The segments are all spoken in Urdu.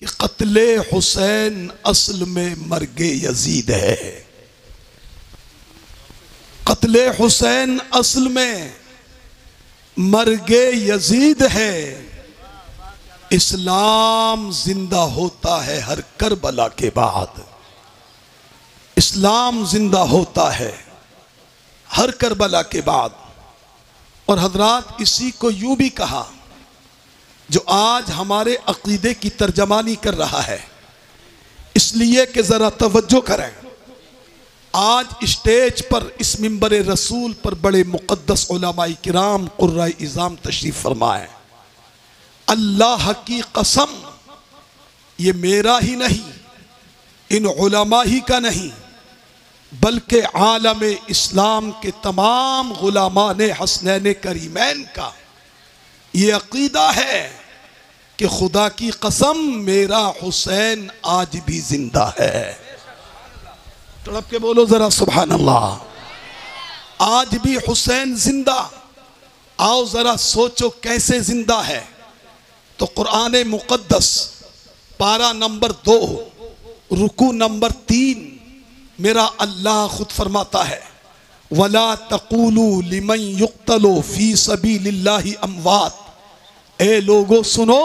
کہ قتل حسین اصل میں مرگ یزید ہے۔ قتل حسین اصل میں مرگ یزید ہے۔ اسلام زندہ ہوتا ہے ہر کربلا کے بعد۔ اسلام زندہ ہوتا ہے ہر کربلا کے بعد۔ اور حضرات اسی کو یوں بھی کہا جو آج ہمارے عقیدے کی ترجمانی کر رہا ہے، اس لیے کہ ذرا توجہ کریں۔ آج اسٹیج پر اس منبر رسول پر بڑے مقدس علماء کرام قرۂ اعظام تشریف فرمائیں۔ اللہ کی قسم یہ میرا ہی نہیں، ان علماء ہی کا نہیں، بلکہ عالم اسلام کے تمام غلامان حسنین کریمین کا یہ عقیدہ ہے کہ خدا کی قسم میرا حسین آج بھی زندہ ہے۔ تڑپ کے بولو ذرا سبحان اللہ۔ آج بھی حسین زندہ۔ آؤ ذرا سوچو کیسے زندہ ہے۔ تو قرآن مقدس پارہ نمبر 2 رکوع نمبر 3 میرا اللہ خود فرماتا ہے وَلَا تَقُولُوا لِمَنْ يُقْتَلُ فِي سَبِيلِ اللَّهِ أَمْوَاتٍ۔ اے لوگو سنو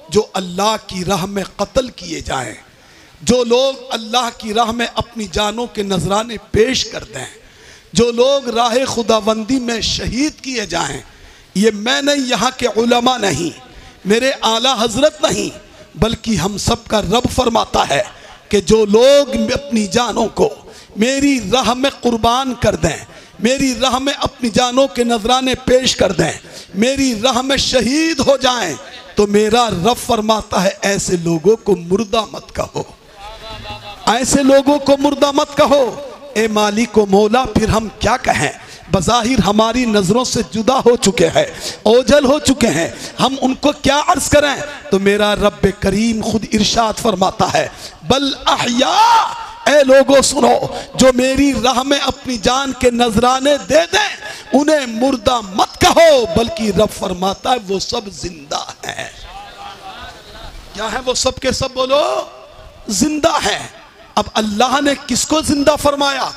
جو اللہ کی راہ میں قتل کیے جائیں، جو لوگ اللہ کی راہ میں اپنی جانوں کے نذرانے پیش کر دیں، جو لوگ راہ خداوندی میں شہید کیے جائیں، یہ میں نہیں، یہاں کے علماء نہیں، میرے اعلیٰ حضرت نہیں، بلکہ ہم سب کا رب فرماتا ہے کہ جو لوگ اپنی جانوں کو میری راہ میں قربان کر دیں، میری راہ میں اپنی جانوں کے نذرانے پیش کر دیں، میری راہ میں شہید ہو جائیں، تو میرا رب فرماتا ہے ایسے لوگوں کو مردہ مت کہو، ایسے لوگوں کو مردہ مت کہو۔ اے مالک و مولا پھر ہم کیا کہیں؟ بظاہر ہماری نظروں سے جدا ہو چکے ہیں، اوجھل ہو چکے ہیں، ہم ان کو کیا عرض کریں؟ تو میرا رب کریم خود ارشاد فرماتا ہے بل احیاء، اے لوگوں سنو جو میری راہ میں اپنی جان کے نذرانے دے دیں انہیں مردہ مت کہو، بلکہ رب فرماتا ہے وہ سب زندہ ہیں۔ کیا ہے وہ سب کے سب؟ بولو زندہ ہیں۔ اب اللہ نے کس کو زندہ فرمایا؟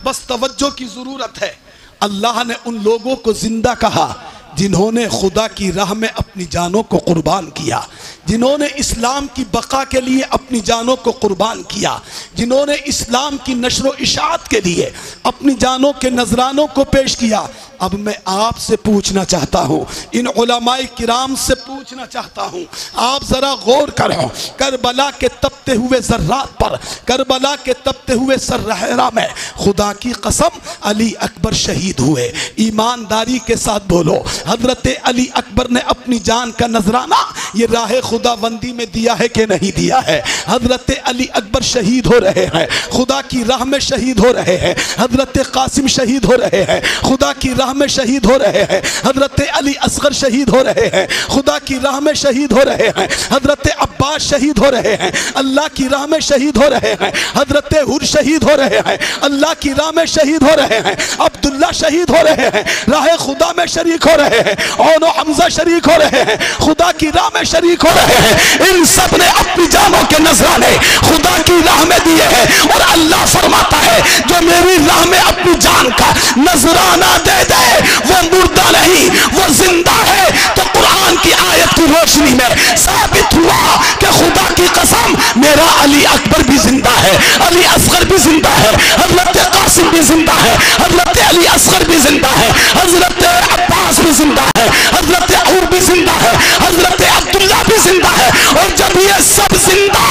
بس توجہ کی ضرورت ہے۔ اللہ نے ان لوگوں کو زندہ کہا جنہوں نے خدا کی راہ میں اپنی جانوں کو قربان کیا، جنہوں نے اسلام کی بقا کے لیے اپنی جانوں کو قربان کیا، جنہوں نے اسلام کی نشر و اشاعت کے لیے اپنی جانوں کے نذرانوں کو پیش کیا۔ اب میں آپ سے پوچھنا چاہتا ہوں، ان علماء کرام سے پوچھنا چاہتا ہوں، آپ ذرا غور کرو، کربلا کے تپتے ہوئے ذرات پر، کربلا کے تپتے ہوئے سرحرا میں خدا کی قسم علی اکبر شہید ہوئے۔ ایمانداری کے ساتھ بولو، حضرت علی اکبر نے اپنی جان کا نذرانہ یہ راہ خدا بندی میں دیا ہے کہ نہیں دیا ہے؟ حضرت علی اکبر شہید ہو رہے ہیں، خدا کی راہ میں شہید ہو رہے ہیں۔ حضرت قاسم شہید ہو رہے ہیں، خدا کی راہ میں شہید ہو رہے ہیں۔ حضرت علی اصغر شہید ہو رہے ہیں، خدا کی راہ میں شہید ہو رہے ہیں۔ حضرت عباس شہید ہو رہے ہیں، اللہ کی راہ میں شہید ہو رہے ہیں۔ حضرت حر شہید ہو رہے ہیں، اللہ کی راہ میں شہید ہو رہے ہیں۔ عبداللہ شہید ہو رہے ہیں، راہ خدا میں شریک ہو رہے ہیں۔ عون و حمزہ شریک ہو رہے ہیں، خدا کی راہ میں شریک ہو رہے ہیں۔ ان سب نے اپنی جانوں کے نذرانے خدا کی راہ میں دیے ہیں، اور اللہ فرماتا ہے جو میری راہ میں اپنی جان کا نذرانہ دے دے وہ مردہ نہیں، وہ زندہ ہے۔ تو قرآن کی آیت کی روشنی میں ثابت ہوا کہ خدا کی قسم میرا علی اکبر بھی زندہ ہے، علی اصغر بھی زندہ ہے، حضرت قاسم بھی زندہ ہے، حضرت علی اصغر بھی زندہ ہے، حضرت عباس بھی زندہ ہے، حضرت عمر بھی زندہ ہے، حضرت عبداللہ بھی زندہ ہے۔ اور جب یہ سب زندہ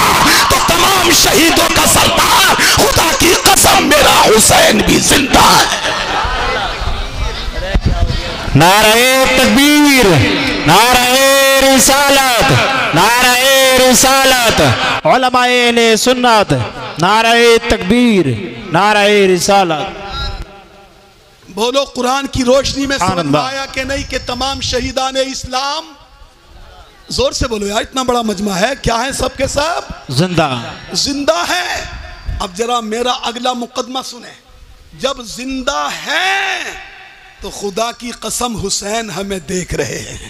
تو تمام شہیدوں کا سردار خدا کی قسم میرا حسین بھی زندہ ہے۔ نعرہ تکبیر، نعرہ رسالت، نعرہ رسالت، علماء اہل سنت، نعرہ تکبیر، نعرہ رسالت۔ بولو قرآن کی روشنی میں سمجھ میں آیا کہ نہیں کہ تمام شہیدان اسلام؟ زور سے بولو یار، اتنا بڑا مجمع ہے، کیا ہیں سب کے سب؟ زندہ، زندہ ہے۔ اب ذرا میرا اگلا مقدمہ سنیں، جب زندہ ہیں تو خدا کی قسم حسین ہمیں دیکھ رہے ہیں،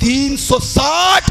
360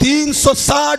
360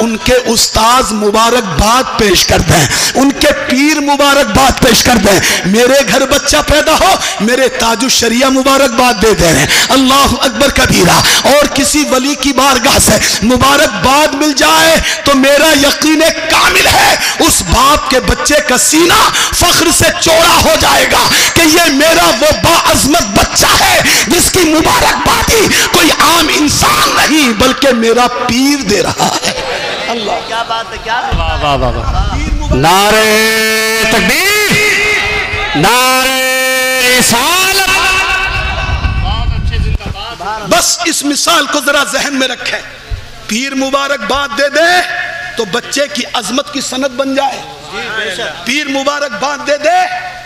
ان کے استاذ مبارکباد پیش کر دیں, ان کے پیر مبارکباد پیش کر دیں. میرے گھر بچہ پیدا ہو, میرے تاج الشریعہ مبارکباد دے دیں. اللہ اکبر کبیرہ. اور کسی ولی کی بارگاہ سے مبارکباد مل جائے تو میرا یقین کامل ہے اس باپ کے بچے کا سینہ فخر سے چوڑا ہو جائے گا کہ یہ میرا وہ باعظمت بچہ ہے جس کی مبارکبادی کوئی عام انسان نہیں بلکہ میرا پیر دے رہا ہے. اللہ کیا بات ہے, کیا واہ واہ واہ واہ. نعرہ تکبیر, نعرہ رسالت. بس اس مثال کو ذرا ذہن میں رکھیں. پیر مبارکباد دے دے تو بچے کی عظمت کی سند بن جائے. پیر مبارکباد دے دے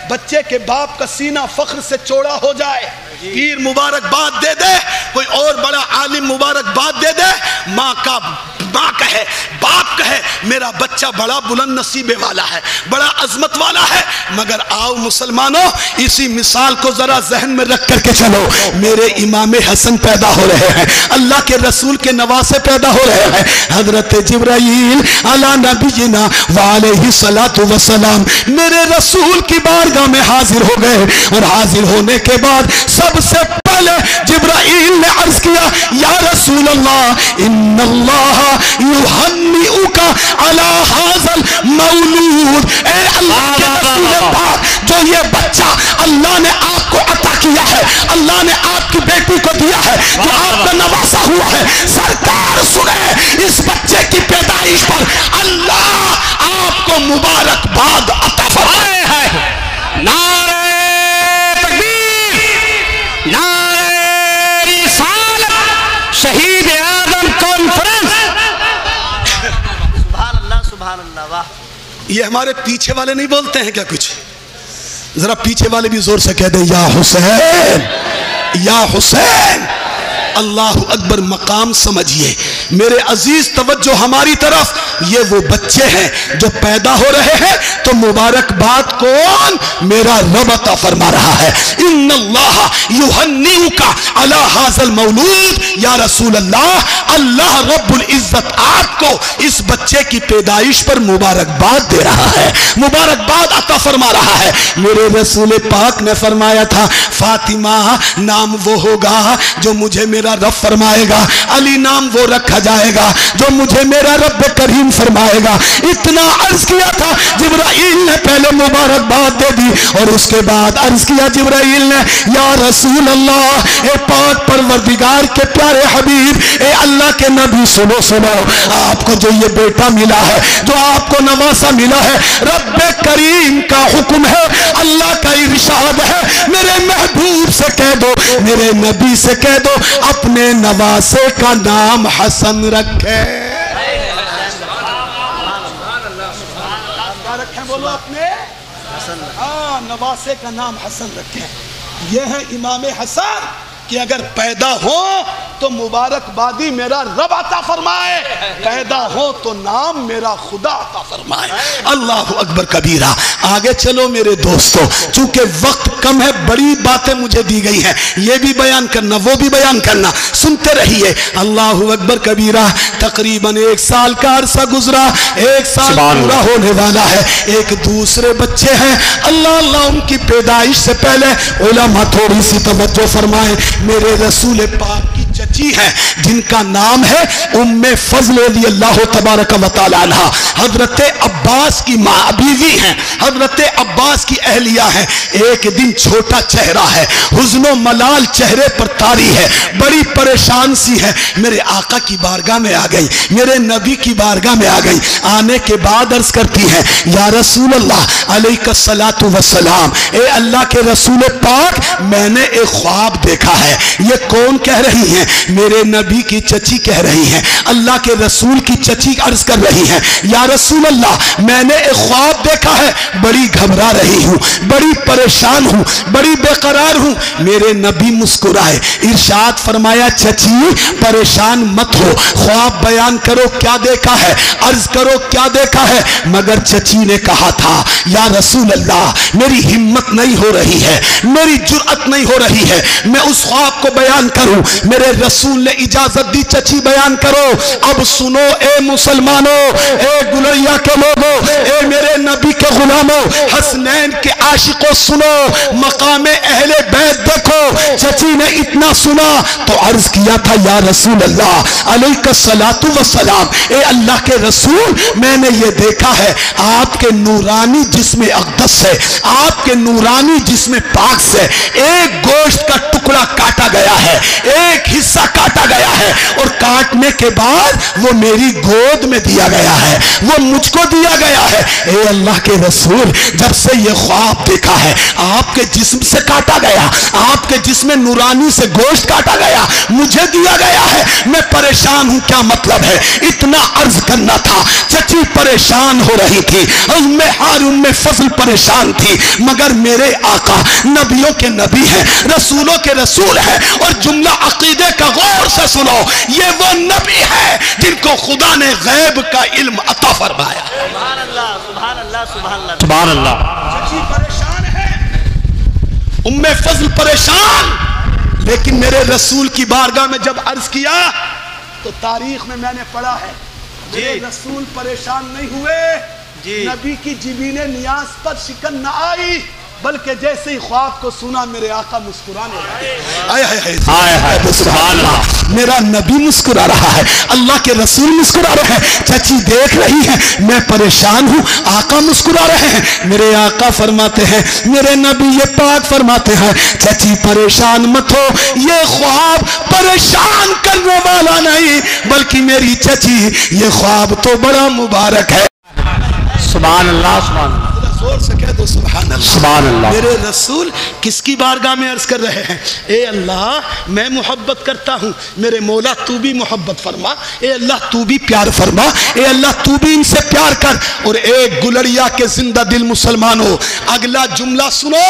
بچے کے باپ کا سینہ فخر سے چوڑا ہو جائے. پیر مبارکباد دے دے, کوئی اور بڑا عالم مبارکباد دے دے, ماں کہے, باپ کہے میرا بچہ بڑا بلند نصیبے والا ہے, بڑا عظمت والا ہے. مگر آؤ مسلمانوں, اسی مثال کو ذرا ذہن میں رکھ کر کے چلو. میرے امام حسن پیدا ہو رہے ہیں, اللہ کے رسول کے نواسے پیدا ہو رہے ہیں. حضرت جبرائیل علی نبینا وعلیہ الصلوۃ والسلام میرے رسول کی بارگاہ میں حاضر ہو گئے, اور حاضر ہونے کے بعد سب سے پہلے جبرائیل نے عرض کیا یا رسول اللہ ان اللہ یہنئک علی ھذا المولود. اے اللہ کے رسول پاک, جو یہ بچہ اللہ نے آپ کو عطا کیا ہے, اللہ نے آپ کی بیٹی کو دیا ہے, جو آپ کا نواسا ہوا ہے, سرکار سنے اس بچے کی پیدائش پر اللہ آپ کو مبارکباد عطا فرمائے ہے. نعرہ تکبیر, نعرہ رسالت, شہید اعظم کانفرنس. سبحان اللہ, سبحان اللہ. واہ, یہ ہمارے پیچھے والے نہیں بولتے ہیں کیا کچھ؟ ذرا پیچھے والے بھی زور سے کہہ دیں یا حسین, یا حسین. اللہ اکبر. مقام سمجھیے میرے عزیز, توجہ ہماری طرف. یہ وہ بچے ہیں جو پیدا ہو رہے ہیں تو مبارکباد کون؟ میرا رب عطا فرما رہا ہے. ان اللہ یہنئک علی ھذا المولود. یا رسول اللہ, اللہ رب العزت آپ کو اس بچے کی پیدائش پر مبارکباد دے رہا ہے, مبارکباد عطا فرما رہا ہے. میرے رسول پاک نے فرمایا تھا فاطمہ نام وہ ہوگا جو مجھے میرا رب فرمائے گا, علی نام وہ رکھا جائے گا جو مجھے میرا رب کریم فرمائے گا. اتنا عرض کیا تھا, جبرائیل نے پہلے مبارکباد دے دی اور اس کے بعد عرض کیا جبرائیل نے یا رسول اللہ, اے پاک پروردگار کے پیارے حبیب, اے اللہ کے نبی, سنو سنو, آپ کو جو یہ بیٹا ملا ہے, جو آپ کو نواسا ملا ہے, رب کریم کا حکم ہے, اللہ کا ارشاد ہے. میرے محبوب سے کہہ دو, میرے نبی سے کہہ دو اپنے نواسے کا نام حسن رکھے. بولو اپنے نواسے کا نام حسن رکھیں. یہ ہے امام حسن کہ اگر پیدا ہو تو مبارکبادی میرا رب عطا فرمائے, پیدا ہو تو نام میرا خدا عطا فرمائے. اللہ اکبر کبیرہ. آگے چلو میرے دوستو, چونکہ وقت کم ہے, بڑی باتیں مجھے دی گئی ہیں, یہ بھی بیان کرنا وہ بھی بیان کرنا, سنتے رہیے. اللہ اکبر کبیرہ. تقریباً 1 سال کا عرصہ گزرا, 1 سال پورا ہونے والا ہے. ایک دوسرے بچے ہیں, اللہ اللہ, ان کی پیدائش سے پہلے علماء تھوڑی سی توجہ فرمائیں. میرے رسول پاک کی چچی ہے جن کا نام ہے ام فضل رضی اللہ تبارک و تعالی عنہ. حضرت عباس کی ماں بیوی ہیں, حضرت عباس کی اہلیہ ہیں. ایک دن چھوٹا چہرہ ہے, حزن و ملال چہرے پر طاری ہے, بڑی پریشان سی ہے. میرے آقا کی بارگاہ میں آ گئی, میرے نبی کی بارگاہ میں آ گئی. آنے کے بعد عرض کرتی ہیں یا رسول اللہ علیہ الصلوۃ والسلام, اے اللہ کے رسول پاک, میں نے ایک خواب دیکھا ہے. یہ کون کہہ رہی ہیں؟ میرے نبی کی چچی کہہ رہی ہیں. اللہ کے رسول کی چچی عرض کر رہی ہیں یا رسول اللہ, میں نے ایک خواب دیکھا ہے, بڑی گھبرا رہی ہوں, بڑی پریشان ہوں, بڑی بے قرار ہوں. میرے نبی مسکرائے, ارشاد فرمایا چچی پریشان مت ہو, خواب بیان کرو کیا دیکھا ہے, عرض کرو کیا دیکھا ہے. مگر چچی نے کہا تھا یا رسول اللہ, میری ہمت نہیں ہو رہی ہے, میری جرأت نہیں ہو رہی ہے, میں اس خواب کو بیان کروں. میرے رسول نے اجازت دی چچی بیان کرو. اب سنو اے مسلمانوں، اے گلریا کے لوگوں، اے میرے نبی کے غلاموں، حسنین کے عاشقوں سنو، مقام اہل بیت دیکھو. چچی نے اتنا سنا تو عرض کیا تھا یا رسول اللہ علیہ الصلاۃ والسلام، اے اللہ کے رسول میں نے یہ دیکھا ہے آپ کے نورانی جسم اقدس سے، آپ کے نورانی جسم پاک سے ایک گوشت کا ٹکڑا کاٹا گیا ہے، ایک حصہ کاٹا گیا ہے، اور کاٹنے کے بعد وہ میری گود میں دیا گیا ہے، وہ مجھ کو دیا گیا ہے. اے اللہ کے رسول جب سے یہ خواب دیکھا ہے آپ کے جسم سے کاٹا گیا، آپ کے جسم نورانی سے گوشت کاٹا گیا، مجھے دیا گیا ہے، میں پریشان ہوں. کیا مطلب ہے؟ اتنا عرض کرنا تھا. چچی پریشان ہو رہی تھی، ام فضل پریشان تھی، مگر میرے آقا نبیوں کے نبی ہیں، رسولوں کے رسول ہیں. اور جملہ عقیدے کا غور سے سنو، یہ وہ نبی ہے جن کو خدا نے غیب کا علم عطا فرمایا. سبحان اللہ سبحان اللہ سبحان اللہ سبحان اللہ. چچی پریشان ہے، ام فضل پریشان، لیکن میرے رسول کی بارگاہ میں جب عرض کیا تو تاریخ میں نے پڑھا ہے میرے رسول پریشان نہیں ہوئے. نبی کی جبین نیاز پر شکن نہ آئی، بلکہ جیسے ہی خواب کو سنا میرے آقا مسکرانے لگے. سبحان اللہ. میرا نبی مسکرا رہا ہے، اللہ کے رسول مسکرا رہے ہیں. چچی دیکھ رہی ہے میں پریشان ہوں، آقا مسکرا رہے ہیں. میرے آقا فرماتے ہیں، میرے نبی یہ پاک فرماتے ہیں چچی پریشان مت ہو، یہ خواب پریشان کرنے والا نہیں بلکہ میری چچی یہ خواب تو بڑا مبارک ہے. سبحان اللہ. سبحان اللہ. زور سے کہہ دو سبحان اللہ. سبحان اللہ. میرے رسول کس کی بارگاہ میں عرض کر رہے ہیں، اے اللہ میں محبت کرتا ہوں، میرے مولا تو بھی محبت فرما، اے اللہ تو بھی پیار فرما، اے اللہ تو بھی ان سے پیار کر. اور ایک گلڑیا کے زندہ دل مسلمانوں اگلا جملہ سنو،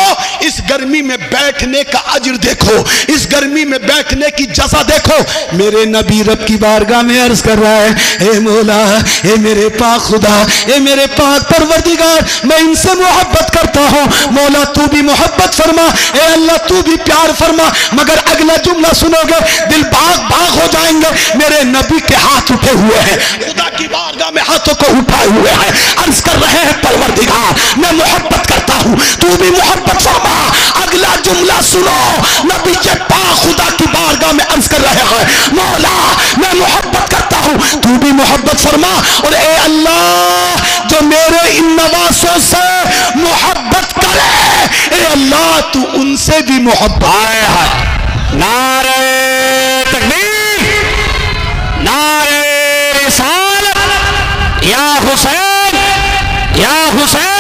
اس گرمی میں بیٹھنے کا اجر دیکھو، اس گرمی میں بیٹھنے کی جزا دیکھو. میرے نبی رب کی بارگاہ میں عرض کر رہا ہے، اے مولا، اے میرے پاک خدا، اے میرے پاک پروردگار، میں ان سے محبت کرتا ہوں، مولا تو بھی محبت فرما، اے اللہ تو بھی پیار فرما. مگر اگلا جملہ سنو گے دل باغ باغ ہو جائیں گے. میرے نبی کے ہاتھ اٹھے ہوئے ہیں، خدا کی بارگاہ میں ہاتھوں کو اٹھائے ہوئے ہیں، عرض کر رہے ہیں پروردگار میں محبت کرتا ہوں تو بھی محبت فرما. اگلا جملہ سنو، نبی کے پاک خدا کی بارگاہ میں عرض کر رہے ہیں مولا میں محبت کرتا ہوں تو بھی محبت فرما. اور اے اللہ جو میرے ان نواسوں سے محبت کرے، اے اللہ تو ان سے بھی محبت. آئے ہے. نعرہ تکبیر، نعرہ رسالت، یا حسین یا حسین.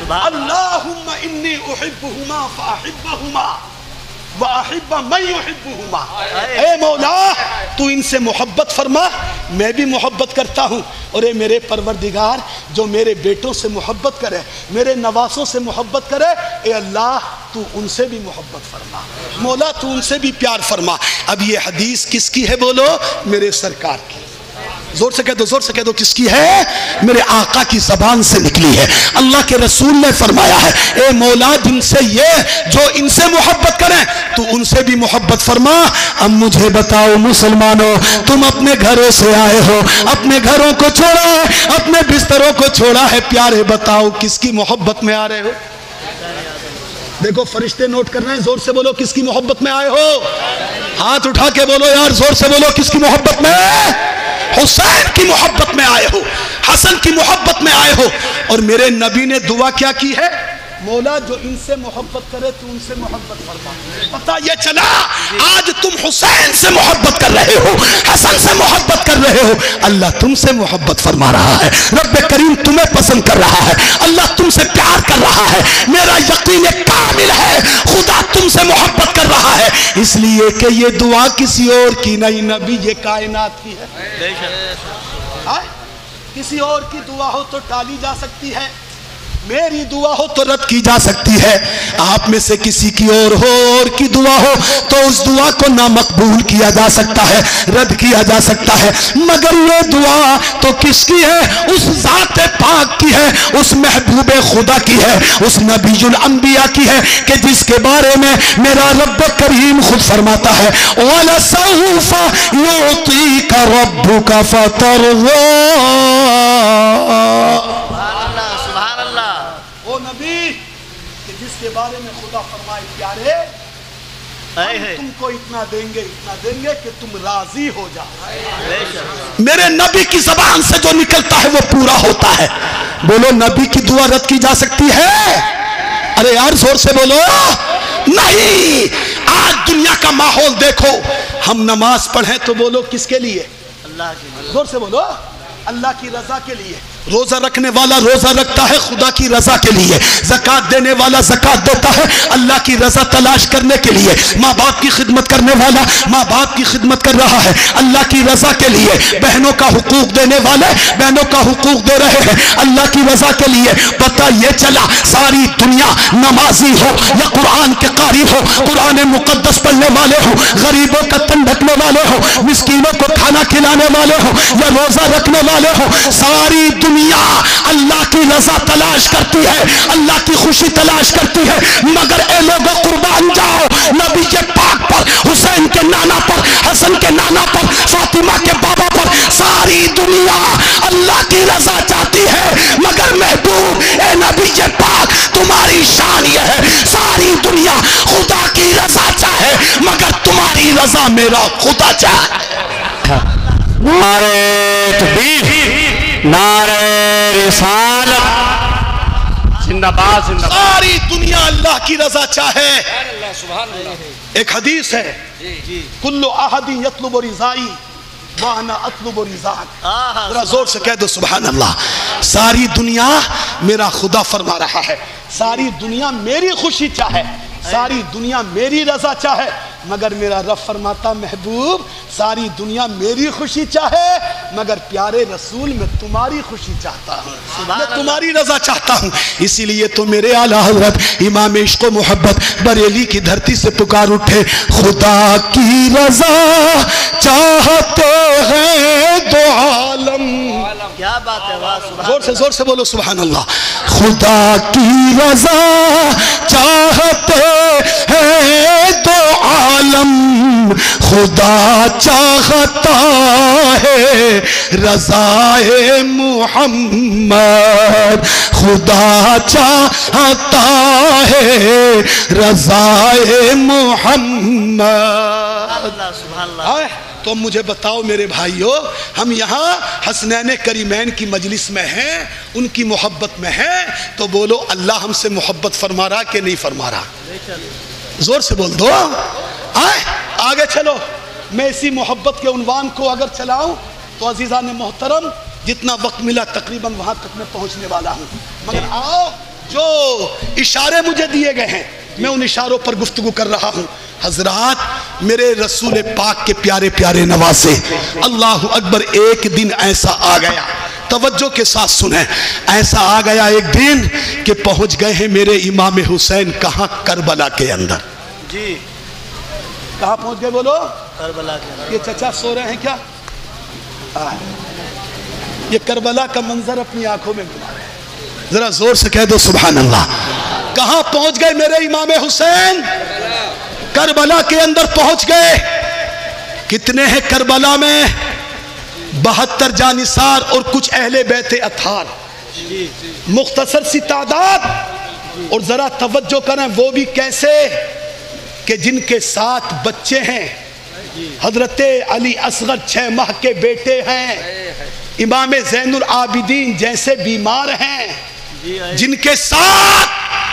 اللہم انی احبہما فاحبہما وَأَحِبَّ مَنْ يُحِبُّهُمَا. اے مولا تو ان سے محبت فرما، میں بھی محبت کرتا ہوں. اور اے میرے پروردگار جو میرے بیٹوں سے محبت کرے، میرے نواسوں سے محبت کرے، اے اللہ تو ان سے بھی محبت فرما، مولا تو ان سے بھی پیار فرما. اب یہ حدیث کس کی ہے بولو؟ میرے سرکار کی. زور سے کہہ دو، زور سے کہہ دو، کس کی ہے؟ میرے آقا کی زبان سے نکلی ہے. اللہ کے رسول نے فرمایا ہے اے مولا جن سے یہ جو ان سے محبت کریں تو ان سے بھی محبت فرما. اب مجھے بتاؤ مسلمانوں، تم اپنے گھروں سے آئے ہو، اپنے گھروں کو چھوڑا ہے، اپنے بستروں کو چھوڑا ہے، پیارے بتاؤ کس کی محبت میں آ رہے ہو؟ دیکھو فرشتے نوٹ کر رہے ہیں، زور سے بولو کس کی محبت میں آئے ہو؟ ہاتھ اٹھا کے بولو یار، زور سے بولو کس کی محبت میں؟ حسین کی محبت میں آئے ہو، حسن کی محبت میں آئے ہو. اور میرے نبی نے دعا کیا کی ہے؟ مولا جو ان سے محبت کرے تو ان سے محبت فرما. پتہ یہ چلا آج تم حسین سے محبت کر رہے ہو، حسن سے محبت کر رہے ہو، اللہ تم سے محبت فرما رہا ہے، رب کریم تمہیں پسند کر رہا ہے، اللہ تم سے پیار کر رہا ہے. میرا یقین کامل ہے خدا تم سے محبت کر رہا ہے، اس لیے کہ یہ دعا کسی اور کی نہیں، نبی یہ کائنات کی ہے. کسی اور کی دعا ہو تو ٹالی جا سکتی ہے، میری دعا ہو تو رد کی جا سکتی ہے، آپ میں سے کسی کی اور کی دعا ہو تو اس دعا کو نہ مقبول کیا جا سکتا ہے، رد کیا جا سکتا ہے، مگر یہ دعا تو کس کی ہے؟ اس ذات پاک کی ہے، اس محبوب خدا کی ہے، اس نبی الانبیاء کی ہے کہ جس کے بارے میں میرا رب کریم خود فرماتا ہے وَلَسَوْفَ يُعْطِيكَ رَبُّكَ فَتَرْضَىٰ۔ سبحان اللہ۔ وہ نبی کہ جس کے بارے میں خدا فرمائے پیارے ہم تم کو اتنا دیں گے کہ تم راضی ہو جاؤ۔ میرے نبی کی زبان سے جو نکلتا ہے وہ پورا ہوتا ہے۔ بولو نبی کی دعا رد کی جا سکتی ہے؟ ارے یار زور سے بولو نہیں۔ آج دنیا کا ماحول دیکھو، ہم نماز پڑھیں تو بولو کس کے لیے؟ اللہ کے لیے۔ زور سے بولو اللہ کی رضا کے لیے۔ روزہ رکھنے والا روزہ رکھتا ہے خدا کی رضا کے لیے، زکوٰۃ دینے والا زکوٰۃ دیتا ہے اللہ کی رضا تلاش کرنے کے لیے، ماں باپ کی خدمت کرنے والا ماں باپ کی خدمت کر رہا ہے اللہ کی رضا کے لیے، بہنوں کا حقوق دینے والے بہنوں کا حقوق دے رہے ہیں اللہ کی رضا کے لیے۔ پتہ یہ چلا ساری دنیا نمازی ہو یا قرآن کے قاری ہو، قرآن مقدس پڑھنے والے ہو، غریبوں کا تن ڈھکنے والے ہو، مسکینوں کو کھانا کھلانے والے ہو یا روزہ رکھنے والے ہو، ساری دنیا اللہ کی رضا تلاش کرتی ہے، اللہ کی خوشی تلاش کرتی ہے، مگر اے لوگوں قربان جاؤ نبی کے پاک پر، حسین کے نانا پر، حسن کے نانا پر، فاطمہ کے بابا پر ساری دنیا اللہ کی رضا چاہتی ہے، مگر محبوب اے نبی کے پاک تمہاری شان یہ ہے ساری دنیا خدا کی رضا چاہے مگر تمہاری رضا میرا خدا چاہے۔ نعرہ تکبیر، نعرہ رسالت، زندہ باد زندہ باد۔ ساری دنیا اللہ کی رضا چاہے۔ ایک حدیث ہے کل احد یطلب رضائی وانا اطلب رضاک۔ ذرا زور سے کہہ دو سبحان اللہ۔ ساری دنیا میرا خدا فرما رہا ہے ساری دنیا میری خوشی چاہے، ساری دنیا میری رضا چاہے، مگر میرا رب فرماتا محبوب ساری دنیا میری خوشی چاہے مگر پیارے رسول میں تمہاری خوشی چاہتا ہوں، میں تمہاری رضا چاہتا ہوں۔ اسی لیے تو میرے اعلیٰ حضرت امام عشق و محبت بریلی کی دھرتی سے پکار اٹھے خدا کی رضا چاہتے ہیں دو عالم۔ کیا بات ہے، واہ سبحان زور سے بولو سبحان اللہ۔ خدا کی رضا چاہتے ہیں دو عالم، خدا چاہتا ہے رضائے محمد، خدا چاہتا ہے رضائے محمد۔ اللہ سبحان اللہ۔ تو مجھے بتاؤ میرے بھائیو، ہم یہاں حسنین کریمین کی مجلس میں ہیں، ان کی محبت میں ہیں، تو بولو اللہ ہم سے محبت فرما رہا کہ نہیں فرما رہا؟ زور سے بول دو۔ آگے چلو، میں اسی محبت کے عنوان کو اگر چلاؤں تو عزیزان محترم جتنا وقت ملا تقریباً وہاں تک میں پہنچنے والا ہوں، مگر آؤ جو اشارے مجھے دیے گئے ہیں میں ان اشاروں پر گفتگو کر رہا ہوں۔ حضرات میرے رسول پاک کے پیارے پیارے نواسے، اللہ اکبر، ایک دن ایسا آ گیا، توجہ کے ساتھ سنیں، ایسا آ گیا ایک دن کہ پہنچ گئے ہیں میرے امام حسین کہاں؟ کربلا کے اندر۔ جی کہاں پہنچ گئے بولو؟ کربلا کے۔ یہ چچا سو رہے ہیں کیا؟ یہ کربلا کا منظر اپنی آنکھوں میں بنا رہے ہیں، ذرا زور سے کہہ دو سبحان اللہ۔ کہاں پہنچ گئے میرے امام حسین؟ کربلا کے اندر پہنچ گئے۔ کتنے ہیں کربلا میں؟ 72 جانثار اور کچھ اہل بیت اطہار، مختصر سی تعداد، اور ذرا توجہ کریں وہ بھی کیسے کہ جن کے 7 بچے ہیں، حضرت علی اصغر 6 ماہ کے بیٹے ہیں، امام زین العابدین جیسے بیمار ہیں، جن کے 7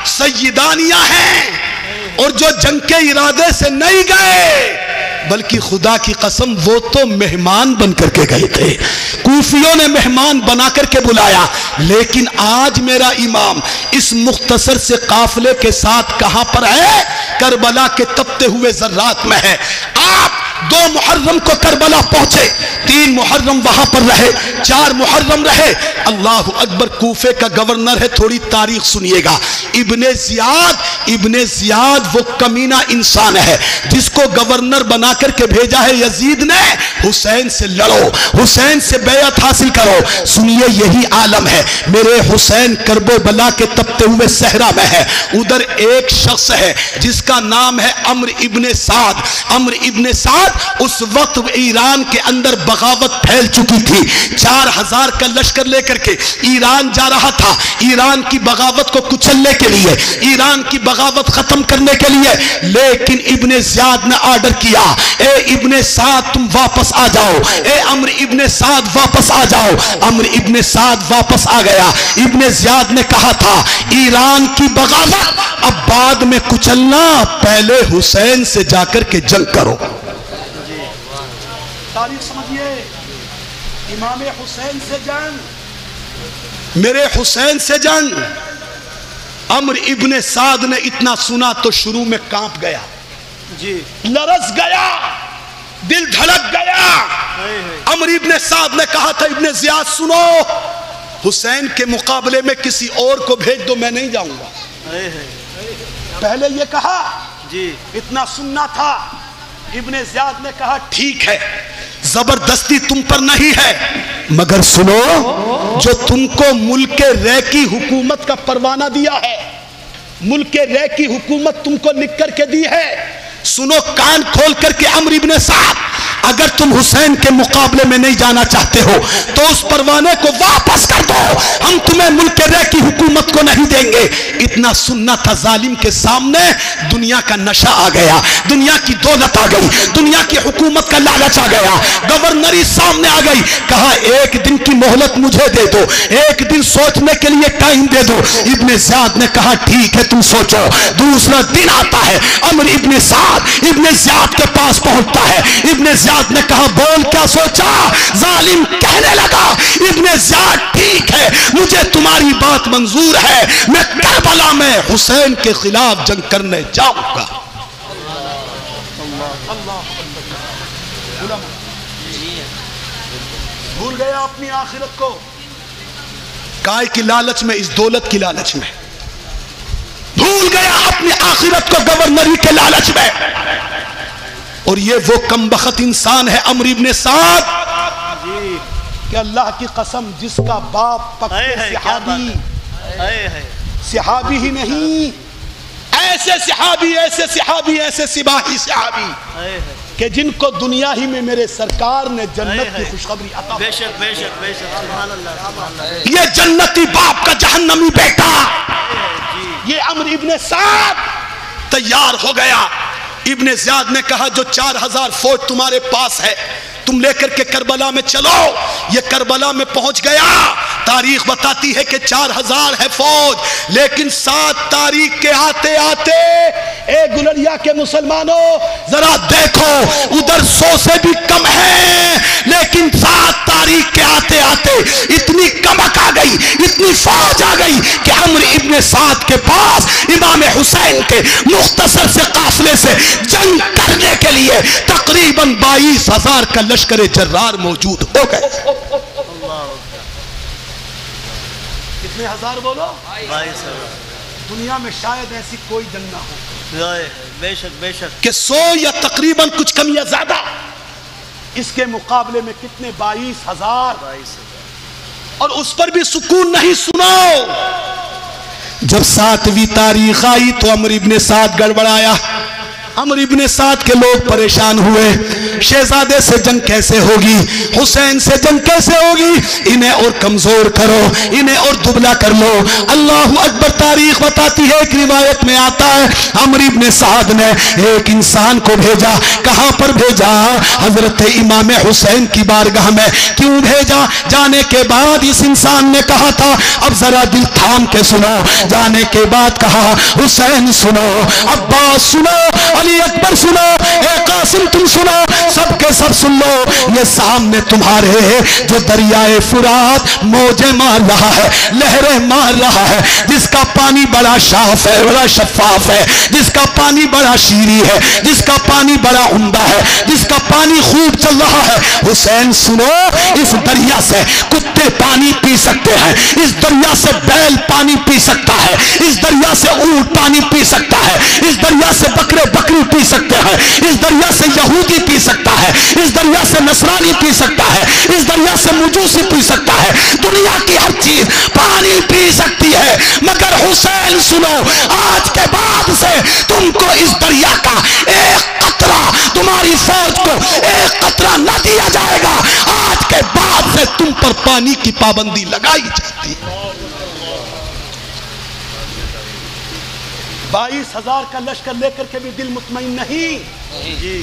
سیدانیاں ہیں، اور جو جنگ کے ارادے سے نہیں گئے بلکہ خدا کی قسم وہ تو مہمان بن کر کے گئے تھے، کوفیوں نے مہمان بنا کر کے بلایا، لیکن آج میرا امام اس مختصر سے قافلے کے ساتھ کہاں پر ہے؟ کربلا کے تپتے ہوئے ذرات میں ہے۔ آپ 2 محرم کو کربلا پہنچے، 3 محرم وہاں پر رہے، 4 محرم رہے۔ اللہ اکبر، کوفے کا گورنر ہے، تھوڑی تاریخ سنیے گا۔ ابن زیاد وہ کمینہ انسان ہے جس کو گورنر بنا کر کے بھیجا ہے یزید نے، حسین سے لڑو، حسین سے بیعت حاصل کرو۔ سنیے، یہی عالم ہے۔ میرے حسین کرب و بلا کے تپتے ہوئے صحرا میں ہے، ادھر ایک شخص ہے جس کا نام ہے عمرو ابن سعد۔ عمرو ابن سعد اس وقت ایران کے اندر بغاوت پھیل چکی تھی، 4000 کا لشکر لے کر کے ایران جا رہا تھا، ایران کی بغاوت کو کچلنے کے لیے، ایران کی بغاوت ختم کرنے کے لیے۔ لیکن ابن زیاد نے آرڈر کیا، اے ابن سعد تم واپس آ جاؤ، اے عمرو ابن سعد واپس آ جاؤ۔ عمرو ابن سعد واپس آ گیا۔ ابن زیاد نے کہا تھا ایران کی بغاوت اب بعد میں کچلنا، پہلے حسین سے جا کر کے جنگ کرو۔ تاریخ سمجھیے، امام حسین سے جنگ، میرے حسین سے جنگ۔ عمرو ابن سعد نے اتنا سنا تو شروع میں کانپ گیا، جی لرز گیا، دل دھڑک گیا۔ عمرو ابن سعد نے کہا تھا ابن زیاد سنو، حسین کے مقابلے میں کسی اور کو بھیج دو، میں نہیں جاؤں گا۔ پہلے یہ کہا، جی اتنا سننا تھا۔ ابن زیاد نے کہا ٹھیک ہے، زبردستی تم پر نہیں ہے، مگر سنو، جو تم کو ملک رے کی حکومت کا پروانہ دیا ہے، ملک رے کی حکومت تم کو لکھ کر کے دی ہے، سنو کان کھول کر کے عمرو ابن سعد، اگر تم حسین کے مقابلے میں نہیں جانا چاہتے ہو تو اس پروانے کو واپس کر دو، ہم تمہیں ملک رے کی حکومت کو نہیں دیں گے۔ اتنا سننا تھا، ظالم کے سامنے دنیا کا نشہ آ گیا، دنیا کی دولت آ گئی، دنیا کی حکومت کا لالچ آ گیا، گورنری سامنے آ گئی۔ کہا ایک دن کی مہلت مجھے دے دو، ایک دن سوچنے کے لیے ٹائم دے دو۔ ابن زیاد نے کہا ٹھیک ہے تم سوچو۔ دوسرا دن آتا ہے، عمرو ابن سعد ابن زیاد کے پاس پہنچتا ہے۔ ابن زیاد نے کہا بول کیا سوچا؟ ظالم کہنے لگا ابن زیاد ٹھیک ہے، مجھے تمہاری بات منظور ہے، میں کربلا میں حسین کے خلاف جنگ کرنے جاؤں گا۔ بھول گیا اپنی آخرت کو، کائے کی لالچ میں، اس دولت کی لالچ میں بھول گیا اپنی آخرت کو گورنری کے لالچ میں۔ اور یہ وہ کمبخت انسان ہے عمرو ابن سعد کہ اللہ کی قسم جس کا باپ پکے صحابی ہی نہیں، ایسے صحابی، ایسے صحابی، ایسے سپاہی صحابی کہ جن کو دنیا ہی میں میرے سرکار نے جنت کی خوشخبری عطا بے شک بے شک بے شک، سبحان اللہ سبحان اللہ۔ یہ جنتی باپ کا جہنمی بیٹا، یہ عمرو ابن سعد تیار ہو گیا۔ ابن زیاد نے کہا جو 4000 فوج تمہارے پاس ہے تم لے کر کے کربلا میں چلو۔ یہ کربلا میں پہنچ گیا، تاریخ بتاتی ہے کہ 4000 ہے فوج، لیکن 7 تاریخ کے آتے آتے اے گلریا کے مسلمانوں ذرا دیکھو، ادھر 100 سے بھی کم ہے، لیکن 7 تاریخ کے آتے آتے اتنی کمک آ گئی، اتنی فوج آ گئی کہ عمرو ابن سعد کے پاس امام حسین کے مختصر سے قافلے سے جنگ کرنے کے لیے تقریباً 22,000 کا لشکر جرار موجود ہو گئے۔ کتنے ہزار بولو؟ 22,000۔ دنیا میں شاید ایسی کوئی جنگ نہ ہو بے شک بے شک کہ 100 یا تقریباً کچھ کم یا زیادہ، اس کے مقابلے میں کتنے 22,000، اور اس پر بھی سکون نہیں۔ سنو، جب 7ویں تاریخ آئی تو عمرو ابن سعد گڑبڑایا، عمرو ابن سعد کے لوگ پریشان ہوئے، شہزادے سے جنگ کیسے ہوگی، حسین سے جنگ کیسے ہوگی، انہیں اور کمزور کرو، انہیں اور دبلا کر لو۔ اللہ اکبر، تاریخ بتاتی ہے، ایک روایت میں آتا ہے عمرو ابن سعد نے ایک انسان کو بھیجا۔ کہاں پر بھیجا؟ حضرت امام حسین کی بارگاہ میں۔ کیوں بھیجا؟ جانے کے بعد اس انسان نے کہا تھا اب ذرا دل تھام کے سنو، جانے کے بعد کہا حسین سنو، عباس سنو، علی اکبر سنو، اے قاسم تم سنو، سب کے سب سن لو، یہ سامنے تمہارے جو دریائے فرات موجیں مار رہا ہے، لہریں مار رہا ہے، جس کا پانی بڑا صاف ہے، بڑا شفاف ہے، جس کا پانی بڑا شیریں ہے، جس کا پانی بڑا عمدہ ہے، جس کا پانی خوب چل رہا ہے، حسین سنو، اس دریا سے کتے پانی پی سکتے ہیں، اس دریا سے بیل پانی پی سکتا ہے، اس دریا سے اونٹ پانی پی سکتا ہے، اس دریا سے بکری پی سکتے ہیں، اس دریا سے یہودی پی سکتا ہے، اس دریا سے نصرانی پی سکتا ہے، اس دریا سے مجوسی پی سکتا ہے، دنیا کی ہر چیز پانی پی سکتی ہے، مگر حسین سنو، آج کے بعد سے تم کو اس دریا کا ایک قطرہ، تمہاری فوج کو ایک قطرہ نہ دیا جائے گا، آج کے بعد سے تم پر پانی کی پابندی لگائی جاتی ہے۔ 22,000 کا لشکر لے کر کے بھی دل مطمئن نہیں، جی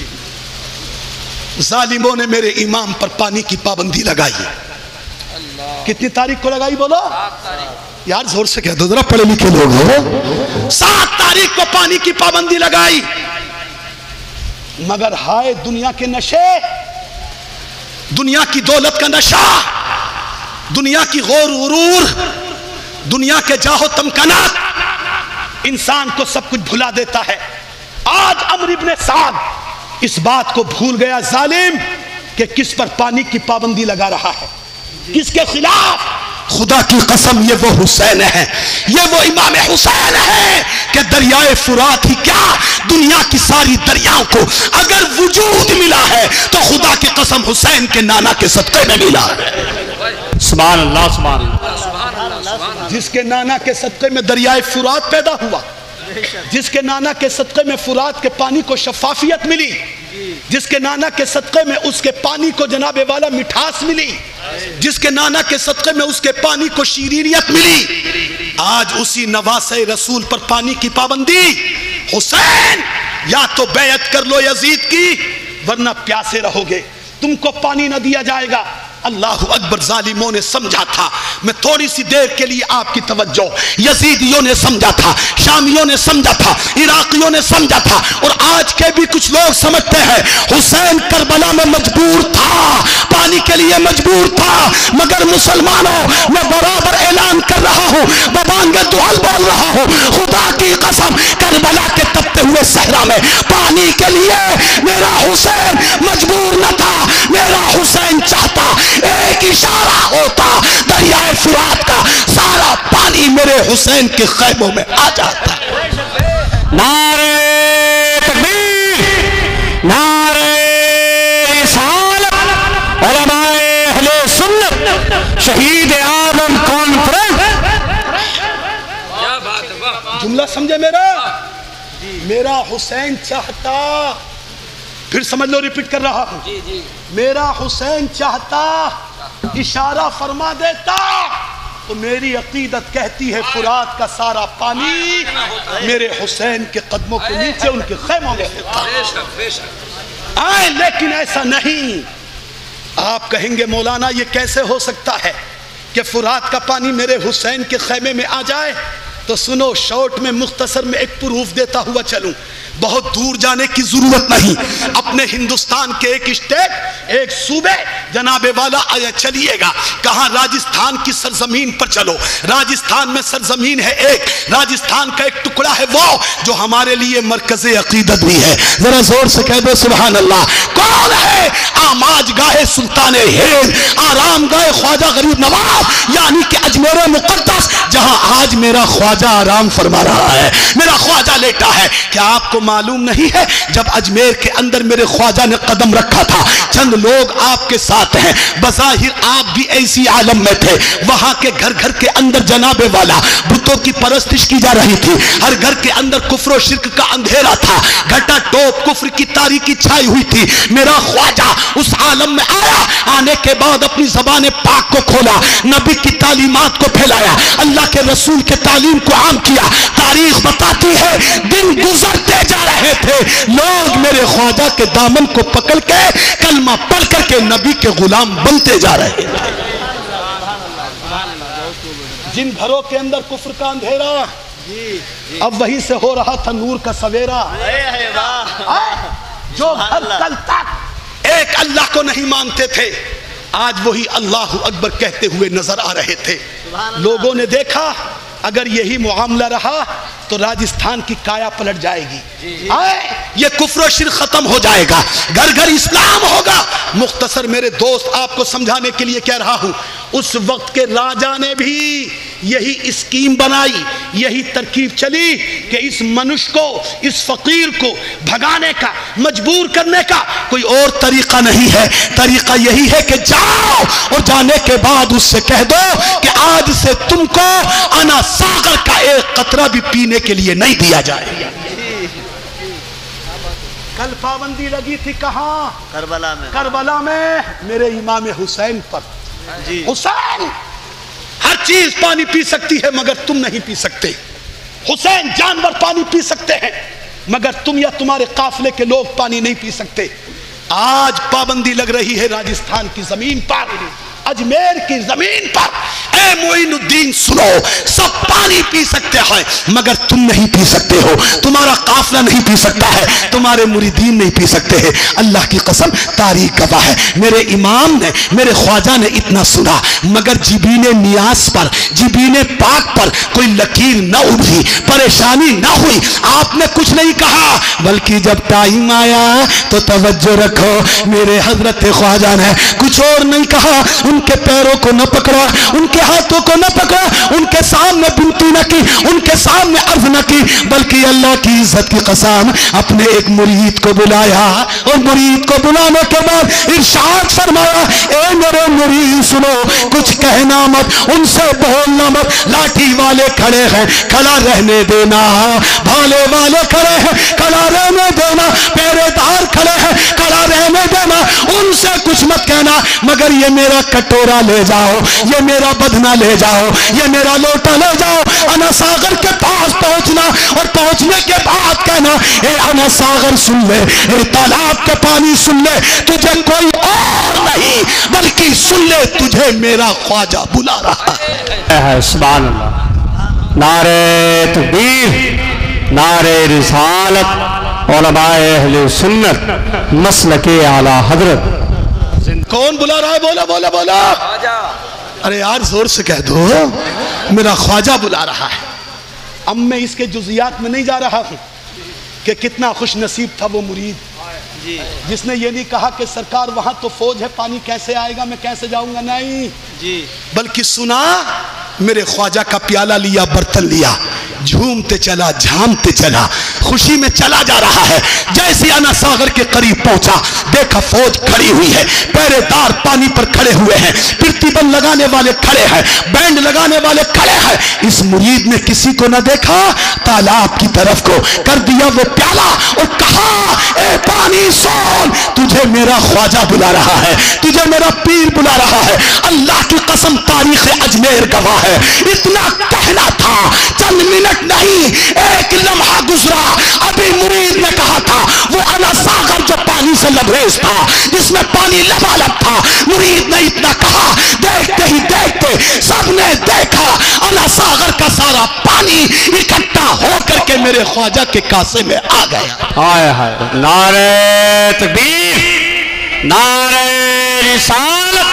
ظالموں نے میرے امام پر پانی کی پابندی لگائی۔ کتنی تاریخ کو لگائی بولو؟ یار زور سے کہہ دو ذرا، پڑھے لکھے لوگ ہو۔ 7 تاریخ کو پانی کی پابندی لگائی، مگر ہائے دنیا کے نشے، دنیا کی دولت کا نشہ، دنیا کی غور غرور، دنیا کے جاہ و تمکنات انسان کو سب کچھ بھلا دیتا ہے۔ آج عمرو بن سعد اس بات کو بھول گیا ظالم کہ کس پر پانی کی پابندی لگا رہا ہے، کس کے خلاف۔ خدا کی قسم یہ وہ حسین ہے، یہ وہ امام حسین ہے کہ دریائے فرات ہی کیا، دنیا کی ساری دریاؤں کو اگر وجود ملا ہے تو خدا کی قسم حسین کے نانا کے صدقے میں ملا ہے۔ سبحان اللہ سبحان اللہ۔ جس کے نانا کے صدقے میں دریائے فرات پیدا ہوا، جس کے نانا کے صدقے میں فرات کے پانی کو شفافیت ملی، جس کے نانا کے صدقے میں اس کے پانی کو جناب والا مٹھاس ملی، جس کے نانا کے صدقے میں اس کے پانی کو شیرینیت ملی، آج اسی نواسے رسول پر پانی کی پابندی۔ حسین یا تو بیعت کر لو یزید کی، ورنہ پیاسے رہو گے، تم کو پانی نہ دیا جائے گا۔ اللہ اکبر، ظالموں نے سمجھا تھا، میں تھوڑی سی دیر کے لیے آپ کی توجہ، یزیدیوں نے سمجھا تھا، شامیوں نے سمجھا تھا، عراقیوں نے سمجھا تھا، اور آج کے بھی کچھ لوگ سمجھتے ہیں حسین کربلا میں مجبور تھا، پانی کے لیے مجبور تھا، مگر مسلمانوں میں برابر اعلان کر رہا ہوں، ببانگے دعل بول رہا ہوں، خدا کی قسم کربلا کے تپتے ہوئے صحرا میں پانی کے لیے میرا حسین مجبور نہ تھا، میرا حسین چاہتا ایک اشارہ ہوتا، دریائے فرات کا سارا پانی میرے حسین کے خیموں میں آ جاتا۔ نعرہ تکبیر، نعرہ رسالت، علماء اہل سنت، شہید اعظم کانفرنس۔ جملہ سمجھے میرا حسین چاہتا، پھر سمجھ لو ریپیٹ کر رہا ہوں، میرا حسین چاہتا اشارہ فرما دیتا تو میری عقیدت کہتی ہے فرات کا سارا پانی میرے حسین کے قدموں کے نیچے ان کے خیموں میں ہوتا۔ آئے لیکن ایسا نہیں۔ آپ کہیں گے مولانا یہ کیسے ہو سکتا ہے کہ فرات کا پانی میرے حسین کے خیمے میں آ جائے؟ تو سنو، شارٹ میں مختصر میں ایک پروف دیتا ہوا چلوں، بہت دور جانے کی ضرورت نہیں، اپنے ہندوستان کے ایک اسٹیٹ، ایک صوبے جناب والا چلیے گا، کہاں؟ راجستھان کی سرزمین پر چلو، راجستھان میں سرزمین ہے ایک، راجستھان کا ایک ٹکڑا ہے وہ جو ہمارے لیے مرکز عقیدت بھی ہے، ذرا زور سے کہہ دو سبحان اللہ۔ کون ہے؟ آماج گاہ سلطان ہند، آرام گاہ خواجہ غریب نواز، یعنی کہ اجمیر مقدس، جہاں آج میرا خواجہ آرام فرما رہا ہے، میرا خواجہ لیٹا ہے۔ کیا آپ کو معلوم نہیں ہے جب اجمیر کے اندر میرے خواجہ نے قدم رکھا تھا، چند لوگ آپ کے ساتھ ہیں، بظاہر آپ بھی ایسی عالم میں تھے، وہاں کے گھر گھر کے اندر جناب والا بتوں کی پرستش کی جا رہی تھی، ہر گھر کے اندر کفر و شرک کا اندھیرا تھا، گھٹا ٹوپ کفر کی تاریکی چھائی ہوئی تھی۔ میرا خواجہ اس عالم میں آیا، آنے کے بعد اپنی زبان پاک کو کھولا، نبی کی تعلیمات کو پھیلایا، اللہ کے رسول کے تعلیم کو عام کیا۔ تاریخ بتاتی ہے دن گزرتے جا رہے تھے، لوگ میرے خواجہ کے دامن کو پکڑ کے کلمہ پڑھ کر کے نبی کے غلام بنتے جا رہے تھے۔ جن گھروں کے اندر کفر کا اندھیرا اب وہی سے ہو رہا تھا نور کا سویرا، جو گھر کل تک ایک اللہ کو نہیں مانتے تھے آج وہی اللہ اکبر کہتے ہوئے نظر آ رہے تھے۔ لوگوں نے دیکھا اگر یہی معاملہ رہا تو راجستھان کی کایا پلٹ جائے گی، یہ کفر و شرک ختم ہو جائے گا، گھر گھر اسلام ہوگا۔ مختصر میرے دوست آپ کو سمجھانے کے لیے کہہ رہا ہوں، اس وقت کے راجا نے بھی یہی اسکیم بنائی، یہی ترکیب چلی کہ اس منش کو، اس فقیر کو بھگانے کا، مجبور کرنے کا کوئی اور طریقہ نہیں ہے۔ طریقہ یہی ہے کہ جاؤ اور جانے کے بعد اس سے کہہ دو کہ آج سے تم کو انا ساغر کا ایک قطرہ بھی پینے کے لیے نہیں دیا جائے۔ کل پابندی لگی تھی کہاں؟ کربلا میں، کربلا میں میرے امام حسین پر۔ حسین ہر چیز پانی پی سکتی ہے مگر تم نہیں پی سکتے۔ حسین جانور پانی پی سکتے ہیں مگر تم یا تمہارے قافلے کے لوگ پانی نہیں پی سکتے۔ آج پابندی لگ رہی ہے راجستھان کی زمین پر، اجمیر کی زمین پر۔ اے معین الدین سنو، سب پانی پی سکتے ہیں مگر تم نہیں پی سکتے ہو، تمہارا قافلہ نہیں پی سکتا ہے، تمہارے مریدین نہیں پی سکتے ہیں۔ اللہ کی قسم تاریخ گواہ ہے، میرے امام نے، میرے خواجہ نے اتنا سنا مگر جبین نیاز پر، جبین پاک پر کوئی لکیر نہ ابھری، پریشانی نہ ہوئی۔ آپ نے کچھ نہیں کہا بلکہ جب ٹائم آیا تو توجہ رکھو، میرے حضرت خواجہ نے کچھ اور نہیں کہا، ان کے پیروں کو نہ پکڑا، ان کے ہاتھوں کو نہ پکڑا، ان کے سامنے بنتی نہ کی، ان کے سامنے عرض نہ کی، بلکہ اللہ کی عزت کی قسم اپنے ایک مرید کو بلایا، اور مرید کو بلانے کے بعد ارشاد فرمایا، اے میرے مرید سنو، کچھ کہنا مت، ان سے بولنا مت، لاٹھی والے کھڑے ہیں کھڑا رہنے دینا، بھالے والے کھڑے ہیں کھڑا رہنے دینا، پہرے دار کھڑے ہیں کھڑا رہنے دینا، ان سے کچھ مت کہنا مگر یہ میرا کٹورا لے جاؤ، یہ میرا بدنا لے جاؤ، یہ میرا لوٹا لے جاؤ، انا ساغر کے پاس پہنچنا، اور پہنچنے کے بعد کہنا، اے انا ساغر سن لے، اے تالاب کے پانی سن لے، تجھے کوئی اور نہیں بلکہ سن لے، تجھے میرا خواجہ بلا رہا ہے۔ سبحان اللہ، نعرہ تکبیر، نعرہ رسالت، علماء اہل سنت، مسلک اعلی حضرت۔ کون بلا رہا ہے؟ بولا بولا بولا، ارے یار زور سے کہہ دو، میرا خواجہ بلا رہا ہے۔ اب میں اس کے جزیات میں نہیں جا رہا ہوں کہ کتنا خوش نصیب تھا وہ مرید جس نے یہ نہیں کہا کہ سرکار وہاں تو فوج ہے، پانی کیسے آئے گا، میں کیسے جاؤں گا، نہیں، بلکہ سنا میرے خواجہ کا پیالہ لیا، برتن لیا، جھومتے چلا، جھامتے چلا، خوشی میں چلا جا رہا ہے۔ جیسے انا ساغر کے قریب پہنچا دیکھا فوج کھڑی ہوئی ہے، پہرے دار پانی پر کھڑے ہوئے ہیں، پرتیبن لگانے والے کھڑے ہیں، بینڈ لگانے والے کھڑے ہیں۔ اس مرید نے کسی کو نہ دیکھا، تالاب کی طرف کو کر دیا وہ پیالہ اور کہا، اے پانی سون، تجھے میرا خواجہ بلا رہا ہے، تجھے میرا پیر بلا رہا ہے۔ اللہ کی قسم تاریخ اجمیر گواہ ہے، اتنا کہنا تھا، چند منٹ نہیں، ایک لمحہ گزرا، ابھی مرید نے کہا تھا، وہ انا ساغر جو پانی سے لبریز تھا، جس میں پانی لبالب تھا، مرید نے اتنا کہا، دیکھتے ہی دیکھتے سب نے دیکھا، انا ساغر کا سارا پانی اکٹھا ہو کر کے میرے خواجہ کے کاسے میں آ گیا۔ آئے ہائے، نعرہ تکبیر، نعرہ رسالت،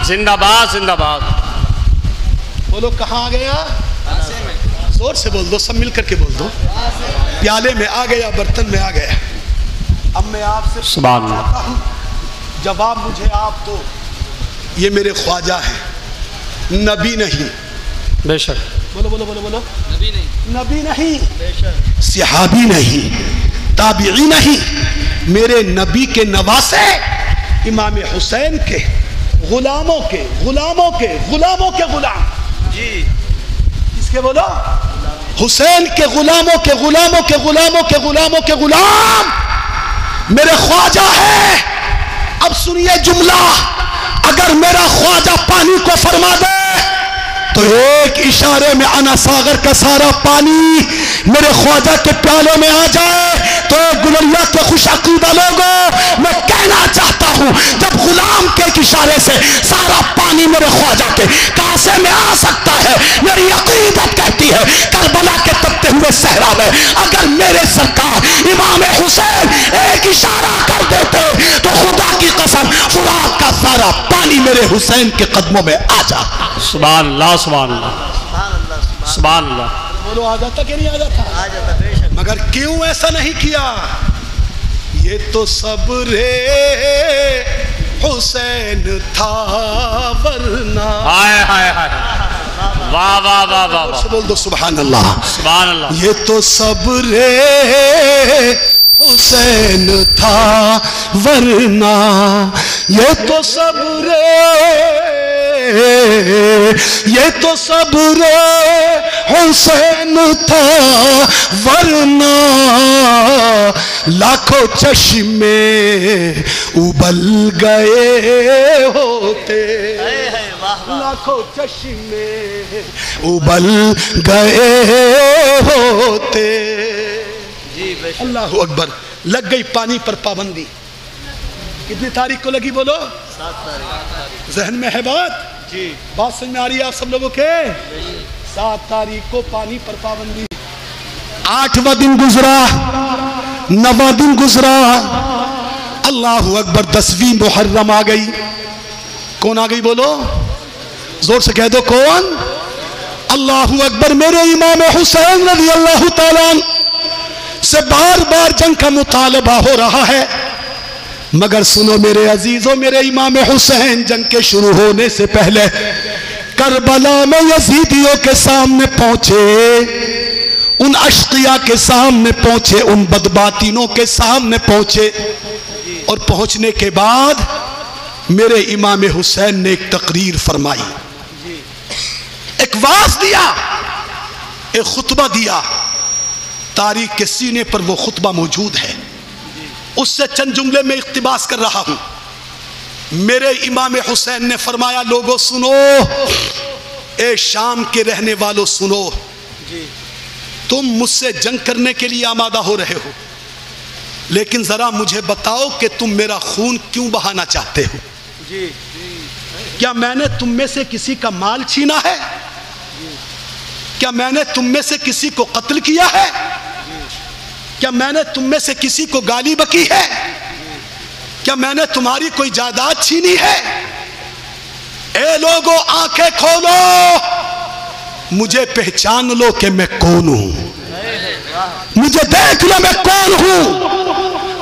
زندہ باد زندہ باد۔ بولو کہاں آ گیا؟ زور سے بول دو، سب مل کر کے بول دو، پیالے میں آ گیا، برتن میں آ گیا۔ اب میں آپ سے سبحان اللہ، چاہتا ہوں جواب مجھے آپ دو، یہ میرے خواجہ ہیں، نبی نہیں، بے شک، بولو بولو بولو بولو، نبی نہیں، صحابی نہیں، تابعی نہیں، میرے نبی کے نواسے، امام حسین کے غلاموں کے غلاموں کے غلاموں کے غلام، کس کے بولو؟ حسین کے غلاموں کے غلاموں کے غلاموں کے غلاموں کے غلام میرے خواجہ ہے۔ اب سنیے جملہ، اگر میرا خواجہ پانی کو فرما دے تو ایک اشارے میں انا ساغر کا سارا پانی میرے خواجہ کے پیالوں میں آ جائے، تو گلریا کے خوش عقیدہ لوگوں میں کہنا چاہتا ہوں جب غلام کے ایک اشارے سے سارا پانی میرے خواجہ کے کاسے میں آ سکتا ہے، میری عقیدت کہتی ہے کربلا کے تپتے ہوئے صحرا میں اگر میرے سرکار امام حسین ایک اشارہ کر دیتے تو خدا کی قسم فرات کا سارا پانی میرے حسین کے قدموں میں آ جاتا۔ سبحان اللہ سبحان اللہ سبحان اللہ۔ بولو آ جاتا کہ نہیں آ جاتا؟ آ جاتا بے شک۔ مگر کیوں ایسا نہیں کیا؟ یہ تو صبر حسین تھا ورنہ۔ ہائے ہائے ہائے، واہ واہ واہ واہ واہ، بول دو سبحان اللہ۔ سبحان اللہ۔ یہ تو صبر حسین تھا ورنہ، یہ تو صبر، یہ تو صبر حسین تھا ورنہ لاکھوں چشمے ابل گئے ہوتے، لاکھوں چشمے ابل گئے ہوتے۔ جی بے شک۔ اللہ اکبر۔ لگ گئی پانی پر پابندی، کتنی تاریخ کو لگی بولو؟ 7 تاریخ۔ ذہن میں ہے بات؟ جی بات سمجھ میں آ رہی ہے آپ سب لوگوں کے؟ 7 تاریخ کو پانی پر پابندی۔ 8واں دن گزرا، 9واں دن گزرا، اللہ اکبر، 10ویں محرم آ گئی۔ کون آ گئی بولو؟ زور سے کہہ دو کون؟ اللہ اکبر۔ میرے امام حسین رضی اللہ تعالیٰ سے بار بار جنگ کا مطالبہ ہو رہا ہے، مگر سنو میرے عزیزوں، میرے امام حسین جنگ کے شروع ہونے سے پہلے کربلا میں یزیدیوں کے سامنے پہنچے، ان اشقیاء کے سامنے پہنچے، ان بدباطینوں کے سامنے پہنچے، اور پہنچنے کے بعد میرے امام حسین نے ایک تقریر فرمائی، ایک واعظ دیا، ایک خطبہ دیا۔ تاریخ کے سینے پر وہ خطبہ موجود ہے، اس سے چند جملے میں اقتباس کر رہا ہوں۔ میرے امام حسین نے فرمایا، لوگوں سنو، اے شام کے رہنے والوں سنو، تم مجھ سے جنگ کرنے کے لیے آمادہ ہو رہے ہو، لیکن ذرا مجھے بتاؤ کہ تم میرا خون کیوں بہانا چاہتے ہو؟ کیا میں نے تم میں سے کسی کا مال چھینا ہے؟ کیا میں نے تم میں سے کسی کو قتل کیا ہے؟ کیا میں نے تم میں سے کسی کو گالی بکی ہے؟ کیا میں نے تمہاری کوئی جائیداد چھینی ہے؟ اے لوگوں آنکھیں کھولو، مجھے پہچان لو کہ میں کون ہوں، مجھے دیکھ لو میں کون ہوں۔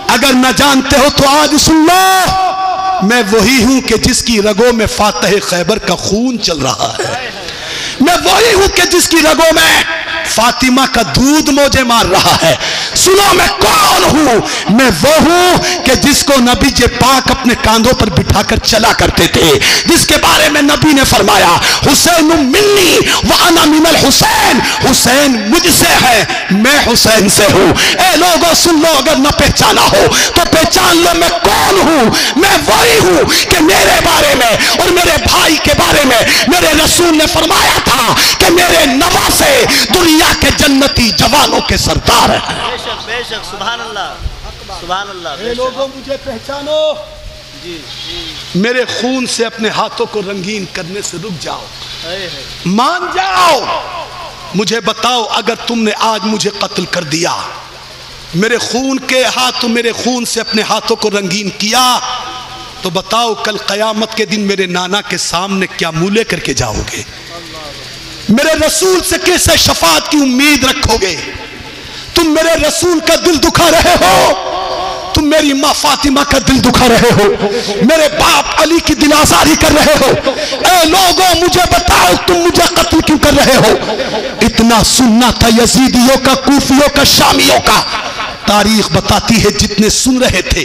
اگر نہ جانتے ہو تو آج سن لو، میں وہی ہوں کہ جس کی رگوں میں فاتح خیبر کا خون چل رہا ہے، میں وہی ہوں کہ جس کی رگوں میں فاطمہ کا دودھ موجے مار رہا ہے۔ سنو میں کون ہوں؟ میں وہ ہوں کہ جس کو نبی پاک اپنے کاندھوں پر بٹھا کر چلا کرتے تھے، جس کے بارے میں نبی نے فرمایا، حسین منی وانا من الحسین، حسین مجھ سے ہے، میں حسین سے ہوں۔ اے لوگوں سن لو، اگر نہ پہچانا ہو تو پہچان لو میں کون ہوں۔ میں وہی ہوں کہ میرے بارے میں اور میرے بھائی کے بارے میں میرے رسول نے فرمایا تھا کہ میرے نواسے دنیا کے جنتی جوانوں کے سردار ہیں۔ بے شک بے شک، سبحان اللہ سبحان اللہ۔ اے لوگوں مجھے پہچانو، جی میرے خون سے اپنے ہاتھوں کو رنگین کرنے سے رک جاؤ، ہے مان جاؤ۔ مجھے بتاؤ، اگر تم نے آج مجھے قتل کر دیا، میرے خون کے ہاتھوں، میرے خون سے اپنے ہاتھوں کو رنگین کیا، تو بتاؤ کل قیامت کے دن میرے نانا کے سامنے کیا منہ لے کر کے جاؤ گے؟ میرے رسول سے کیسے شفاعت کی امید رکھو گے؟ تم میرے رسول کا دل دکھا رہے ہو، تم میری ماں فاطمہ کا دل دکھا رہے ہو، میرے باپ علی کی دل آزاری کر رہے ہو۔ اے لوگوں مجھے بتاؤ، تم مجھے قتل کیوں کر رہے ہو؟ اتنا سننا تھا یزیدیوں کا، کوفیوں کا، شامیوں کا۔ تاریخ بتاتی ہے جتنے سن رہے تھے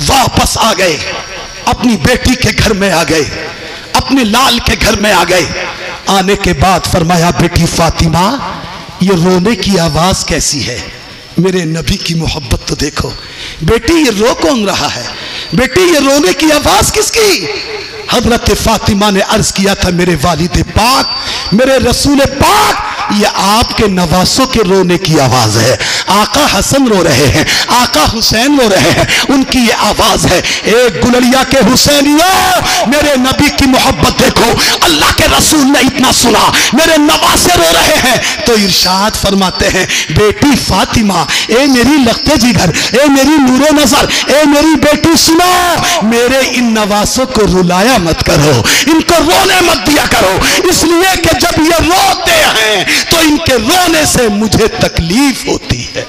واپس آ گئے، اپنی بیٹی کے گھر میں آ گئے، اپنے لال کے گھر میں آ گئے۔ آنے کے بعد فرمایا بیٹی فاطمہ یہ رونے کی آواز کیسی ہے؟ میرے نبی کی محبت تو دیکھو۔ بیٹی یہ رو کون رہا ہے؟ بیٹی یہ رونے کی آواز کس کی؟ حضرت فاطمہ نے عرض کیا تھا میرے والد پاک، میرے رسول پاک، یہ آپ کے نواسوں کے رونے کی آواز ہے۔ آقا حسن رو رہے ہیں، آقا حسین رو رہے ہیں، ان کی یہ آواز ہے۔ ایک گلڑیا کے حسینیوں، میرے نبی کی محبت دیکھو، اللہ کے رسول نے اتنا سنا، میرے نواسے رو رہے ہیں تو ارشاد فرماتے ہیں بیٹی فاطمہ، اے میری لختے جگر، اے میری نور نظر، اے میری بیٹی سنو، میرے ان نواسوں کو رلایا مت کرو، ان کو رونے مت دیا کرو، اس لیے کہ جب یہ روتے ہیں تو ان کے رونے سے مجھے تکلیف ہوتی ہے۔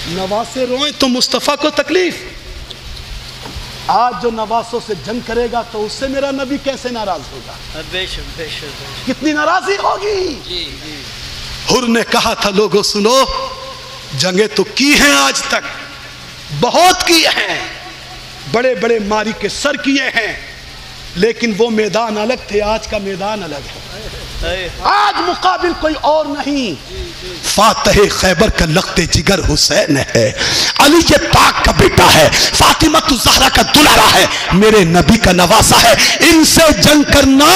نواسے روئیں تو مصطفیٰ کو تکلیف۔ آج جو نواسوں سے جنگ کرے گا تو اس سے میرا نبی کیسے ناراض ہوگا؟ بے شک بے شک، کتنی ناراضی ہوگی۔ حر نے کہا تھا لوگوں سنو، جنگیں تو کی ہیں آج تک، بہت کی ہیں، بڑے بڑے ماری کے سر کیے ہیں، لیکن وہ میدان الگ تھے، آج کا میدان الگ ہے۔ آج مقابل کوئی اور نہیں، فاتح خیبر کا لخت جگر حسین ہے، علی پاک کا بیٹا ہے، فاطمہ الزہرا کا دلارا ہے، میرے نبی کا نواسا ہے۔ ان سے جنگ کرنا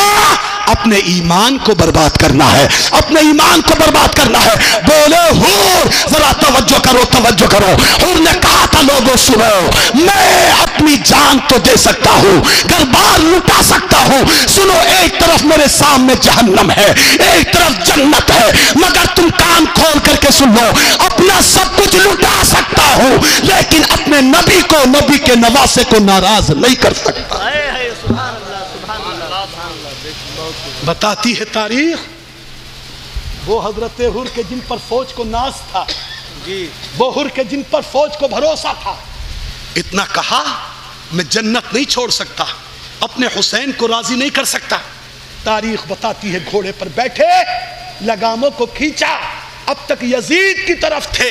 اپنے ایمان کو برباد کرنا ہے، اپنے ایمان کو برباد کرنا ہے۔ بولے حور ذرا توجہ کرو، توجہ کرو۔ حور نے کہا تھا لوگوں سنو، میں اپنی جان تو دے سکتا ہوں، گھر بار لٹا سکتا ہوں، سنو ایک طرف میرے سامنے جہنم ہے، ایک طرف جنت ہے، مگر تم کان کھول کر کے سن لو، اپنا سب کچھ لٹا سکتا ہوں لیکن اپنے نبی کو، نبی کے نواسے کو ناراض نہیں کر سکتا۔ بتاتی ہے تاریخ وہ حضرت حر کے جن پر فوج کو ناز تھا، وہ حر کے جن پر فوج کو بھروسہ تھا، اتنا کہا میں جنت نہیں چھوڑ سکتا، اپنے حسین کو راضی نہیں کر سکتا۔ تاریخ بتاتی ہے گھوڑے پر بیٹھے، لگاموں کو کھینچا، اب تک یزید کی طرف تھے،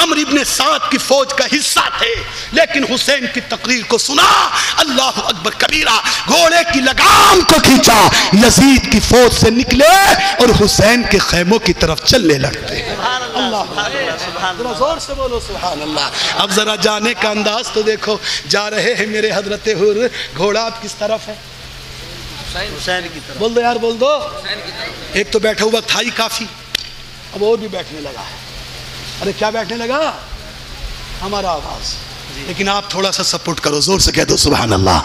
عمرو ابن سعد کی فوج کا حصہ تھے، لیکن حسین کی تقریر کو سنا، اللہ اکبر کبیرہ، گھوڑے کی لگام کو کھینچا، یزید کی فوج سے نکلے اور حسین کے خیموں کی طرف چلنے لگتے۔ ذرا زور سے بولو سبحان اللہ۔ اب ذرا جانے کا انداز تو دیکھو، جا رہے ہیں میرے حضرت حر، گھوڑا اب کس طرف ہے؟ حسین کی طرف۔ بول دو یار، بول دو۔ ایک تو بیٹھا ہوا تھا ہی کافی، اب اور بھی بیٹھنے لگا ہے۔ ارے کیا بیٹھنے لگا؟ ہمارا آواز، لیکن آپ تھوڑا سا سپورٹ کرو، زور سے کہہ دو سبحان اللہ،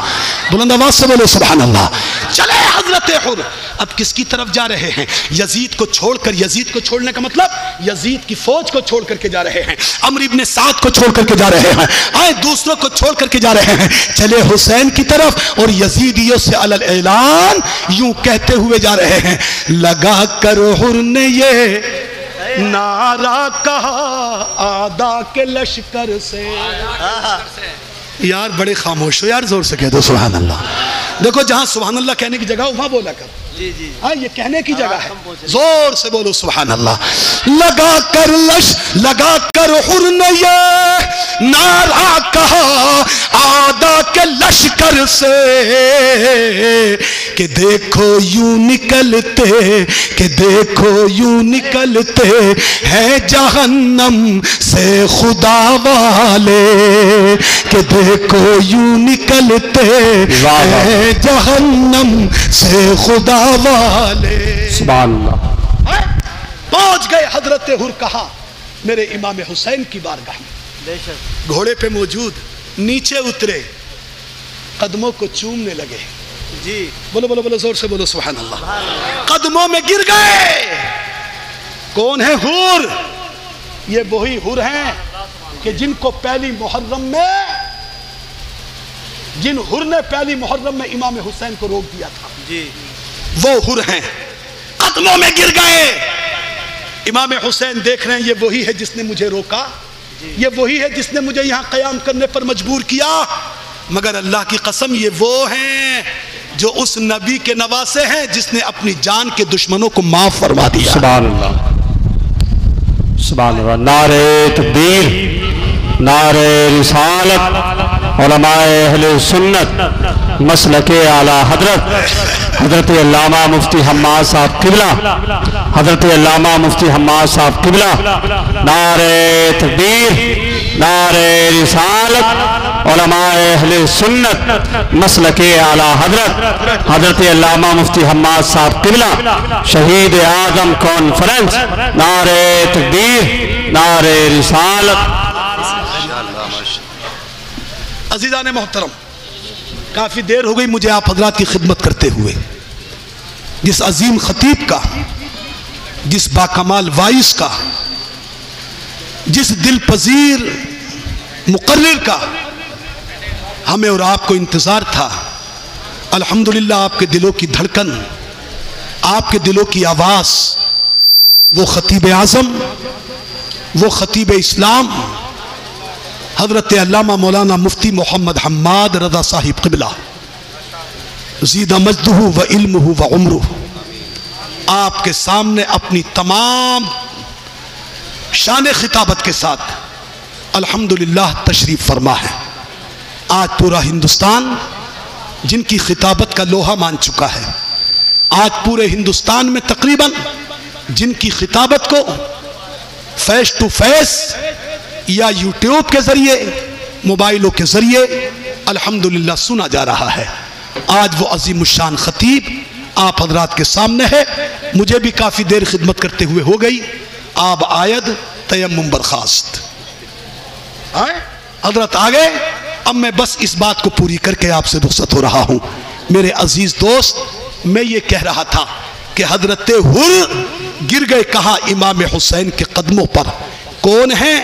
بلند آواز سے بولو سبحان اللہ۔ چلے حضرت حر اب کس کی طرف جا رہے ہیں؟ یزید کو چھوڑ کر، یزید کو چھوڑنے کا مطلب یزید کی فوج کو چھوڑ کر کے جا رہے ہیں، عمرو ابن سعد کو چھوڑ کر کے جا رہے ہیں، آئے دوسروں کو چھوڑ کر کے جا رہے ہیں، چلے حسین کی طرف اور یزیدیوں سے علی اعلان یوں کہتے ہوئے جا رہے ہیں، لگا کر حر نے یہ نعرہ کہا آدھا کے لشکر سے۔ یار بڑے خاموش ہو یار، زور سے کہہ دو سبحان اللہ۔ دیکھو جہاں سبحان اللہ کہنے کی جگہ وہاں بولا کر، ہاں یہ کہنے کی جگہ ہے، زور سے بولو سبحان اللہ۔ لگا کر حر نے یہ نعرہ کہا آدھا کے لشکر سے، کہ دیکھو یوں نکلتے، کہ دیکھو یوں نکلتے ہیں جہنم سے خدا والے، کہ دیکھو یوں نکلتے ہیں جہنم سے خدا والے۔ سبحان اللہ۔ پہنچ گئے حضرت حر، کہا میرے امام حسین کی بارگاہ میں، گھوڑے پہ موجود، نیچے اترے، قدموں کو چومنے لگے، جی بولو بولو بولو زور سے بولو سبحان اللہ، قدموں میں گر گئے۔ کون ہے حر؟ یہ وہی حر ہیں کہ جن کو پہلی محرم میں، جن حر نے پہلی محرم میں امام حسین کو روک دیا تھا، جی وہ حر ہیں، قدموں میں گر گئے۔ امام حسین دیکھ رہے ہیں یہ وہی ہے جس نے مجھے روکا، یہ وہی ہے جس نے مجھے یہاں قیام کرنے پر مجبور کیا، مگر اللہ کی قسم یہ وہ ہیں جو اس نبی کے نواسے ہیں جس نے اپنی جان کے دشمنوں کو معاف فرما دیا۔ سبحان اللہ، سبحان اللہ، نعرہ تکبیر۔ نعرہ رسالت، علماء اہل سنت مسلک اعلیٰ حضرت علامہ مفتی حماد صاحب قبلہ، حضرت علامہ مفتی حماد صاحب قبلہ، نعرہ تکبیر، نعرہ رسالت، علماء اہل سنت مسلک اعلیٰ حضرت علامہ مفتی حماد صاحب قبلہ، شہید اعظم کانفرنس، نعرہ تکبیر، نعرہ رسالت۔ عزیزان محترم، کافی دیر ہو گئی مجھے آپ حضرات کی خدمت کرتے ہوئے۔ جس عظیم خطیب کا، جس باکمال وائس کا، جس دل پذیر مقرر کا ہمیں اور آپ کو انتظار تھا، الحمدللہ آپ کے دلوں کی دھڑکن، آپ کے دلوں کی آواز، وہ خطیب اعظم، وہ خطیب اسلام حضرت علامہ مولانا مفتی محمد حماد رضا صاحب قبلہ زید مجدہ و علمہ و عمرہ، آپ کے سامنے اپنی تمام شان خطابت کے ساتھ الحمدللہ تشریف فرما ہے۔ آج پورا ہندوستان جن کی خطابت کا لوہا مان چکا ہے، آج پورے ہندوستان میں تقریباً جن کی خطابت کو فیس ٹو فیس یا یوٹیوب کے ذریعے، موبائلوں کے ذریعے الحمدللہ سنا جا رہا ہے، آج وہ عظیم الشان خطیب آپ حضرات کے سامنے ہے۔ مجھے بھی کافی دیر خدمت کرتے ہوئے ہو گئی، آب آید تیمم برخاست، حضرت آگئے، اب میں بس اس بات کو پوری کر کے آپ سے رخصت ہو رہا ہوں۔ میرے عزیز دوست، میں یہ کہہ رہا تھا کہ حضرت حر گر گئے کہا امام حسین کے قدموں پر، کون ہیں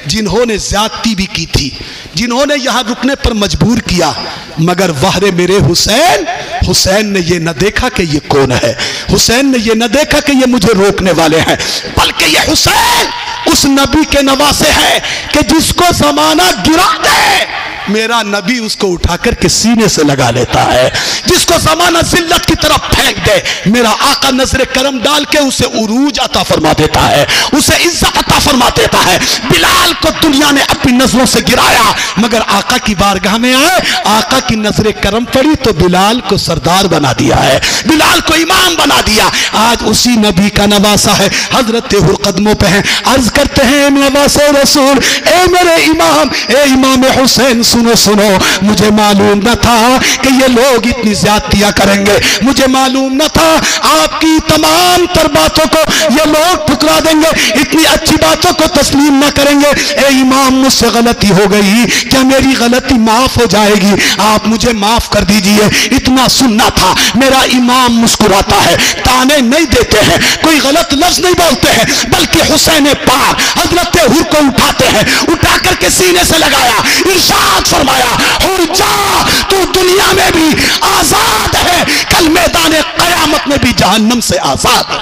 جنہوں نے زیادتی بھی کی تھی، جنہوں نے یہاں رکنے پر مجبور کیا، مگر وہر میرے حسین، حسین نے یہ نہ دیکھا کہ یہ کون ہے، حسین نے یہ نہ دیکھا کہ یہ مجھے روکنے والے ہیں، بلکہ یہ حسین اس نبی کے نواسے ہیں کہ جس کو زمانہ گرا دے میرا نبی اس کو اٹھا کر کے سینے سے لگا لیتا ہے، جس کو زمانہ ذلت کی طرف پھینک دے میرا آقا نظر کرم ڈال کے اسے عروج عطا فرما دیتا ہے، اسے عزت عطا فرما دیتا ہے۔ بلال کو دنیا نے اپنی نظروں سے گرایا، مگر آقا کی بارگاہ میں آئے، آقا کی نظر کرم پڑی تو بلال کو سردار بنا دیا ہے، بلال کو امام بنا دیا۔ آج اسی نبی کا نواسا ہے، حضرت حر قدموں پہ ہیں، عرض کرتے ہیں نواسے رسول، اے میرے امام، اے امام حسین، سنو سنو، مجھے معلوم نہ تھا کہ یہ لوگ اتنی زیادتیاں کریں گے، مجھے معلوم نہ تھا آپ کی تمام تر باتوں کو یہ لوگ ٹھکرا دیں گے، اتنی اچھی باتوں کو تسلیم نہ کریں گے۔ اے امام، مجھ سے غلطی ہو گئی، کیا میری غلطی معاف ہو جائے گی؟ آپ مجھے معاف کر دیجئے۔ اتنا سننا تھا۔ میرا امام مسکراتا ہے، تانے نہیں دیتے ہیں، کوئی غلط لفظ نہیں بولتے ہیں، بلکہ حسین پاک حضرت حر کو اٹھاتے ہیں، اٹھا کر کے سینے سے لگایا، ارشاد فرمایا، حر جا، تو دنیا میں بھی آزاد ہے، کل میدان قیامت میں بھی جہنم سے آزاد ہے۔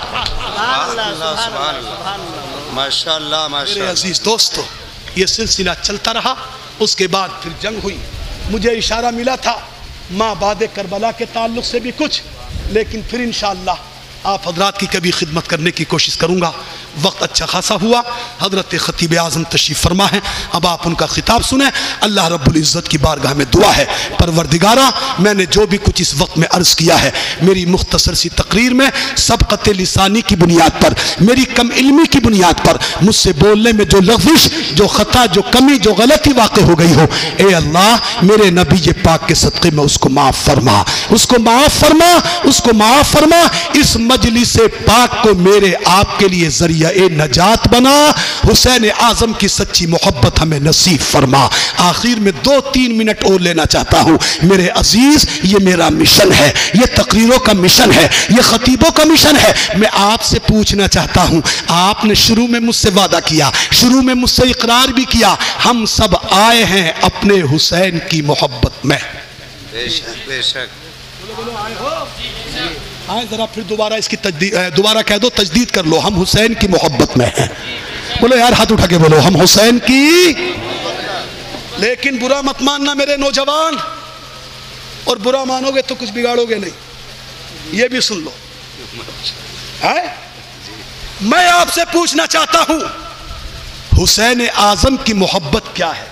ماشاءاللہ میرے عزیز دوستو، یہ سلسلہ چلتا رہا، اس کے بعد پھر جنگ ہوئی۔ مجھے اشارہ ملا تھا ماں بعد کربلا کے تعلق سے بھی کچھ، لیکن پھر انشاءاللہ آپ حضرات کی کبھی خدمت کرنے کی کوشش کروں گا۔ وقت اچھا خاصا ہوا، حضرت خطیب اعظم تشریف فرما ہے، اب آپ ان کا خطاب سنیں۔ اللہ رب العزت کی بارگاہ میں دعا ہے، پروردگارہ میں نے جو بھی کچھ اس وقت میں عرض کیا ہے، میری مختصر سی تقریر میں سبقت لسانی کی بنیاد پر، میری کم علمی کی بنیاد پر مجھ سے بولنے میں جو لغزش، جو خطا، جو کمی، جو غلطی واقع ہو گئی ہو، اے اللہ میرے نبی پاک کے صدقے میں اس کو معاف فرما، اس کو معاف فرما، اس کو معاف فرما۔ اس مجلس پاک کو میرے آپ کے لیے ذریعہ نجات بنا، حسین اعظم کی سچی محبت ہمیں نصیب فرما۔ آخر میں 2-3 منٹ اور لینا چاہتا ہوں۔ میرے عزیز، یہ میرا مشن ہے، یہ تقریروں کا مشن ہے، یہ خطیبوں کا مشن ہے۔ میں آپ سے پوچھنا چاہتا ہوں، آپ نے شروع میں مجھ سے وعدہ کیا، شروع میں مجھ سے اقرار بھی کیا، ہم سب آئے ہیں اپنے حسین کی محبت میں۔ بے شک بے شک۔ آئیں ذرا پھر دوبارہ اس کی دوبارہ کہہ دو، تجدید کر لو، ہم حسین کی محبت میں ہیں۔ بولو یار، ہاتھ اٹھا کے بولو، ہم حسین کی۔ لیکن برا مت ماننا میرے نوجوان، اور برا مانو گے تو کچھ بگاڑو گے نہیں، یہ بھی سن لو۔ میں آپ سے پوچھنا چاہتا ہوں، حسین اعظم کی محبت کیا ہے؟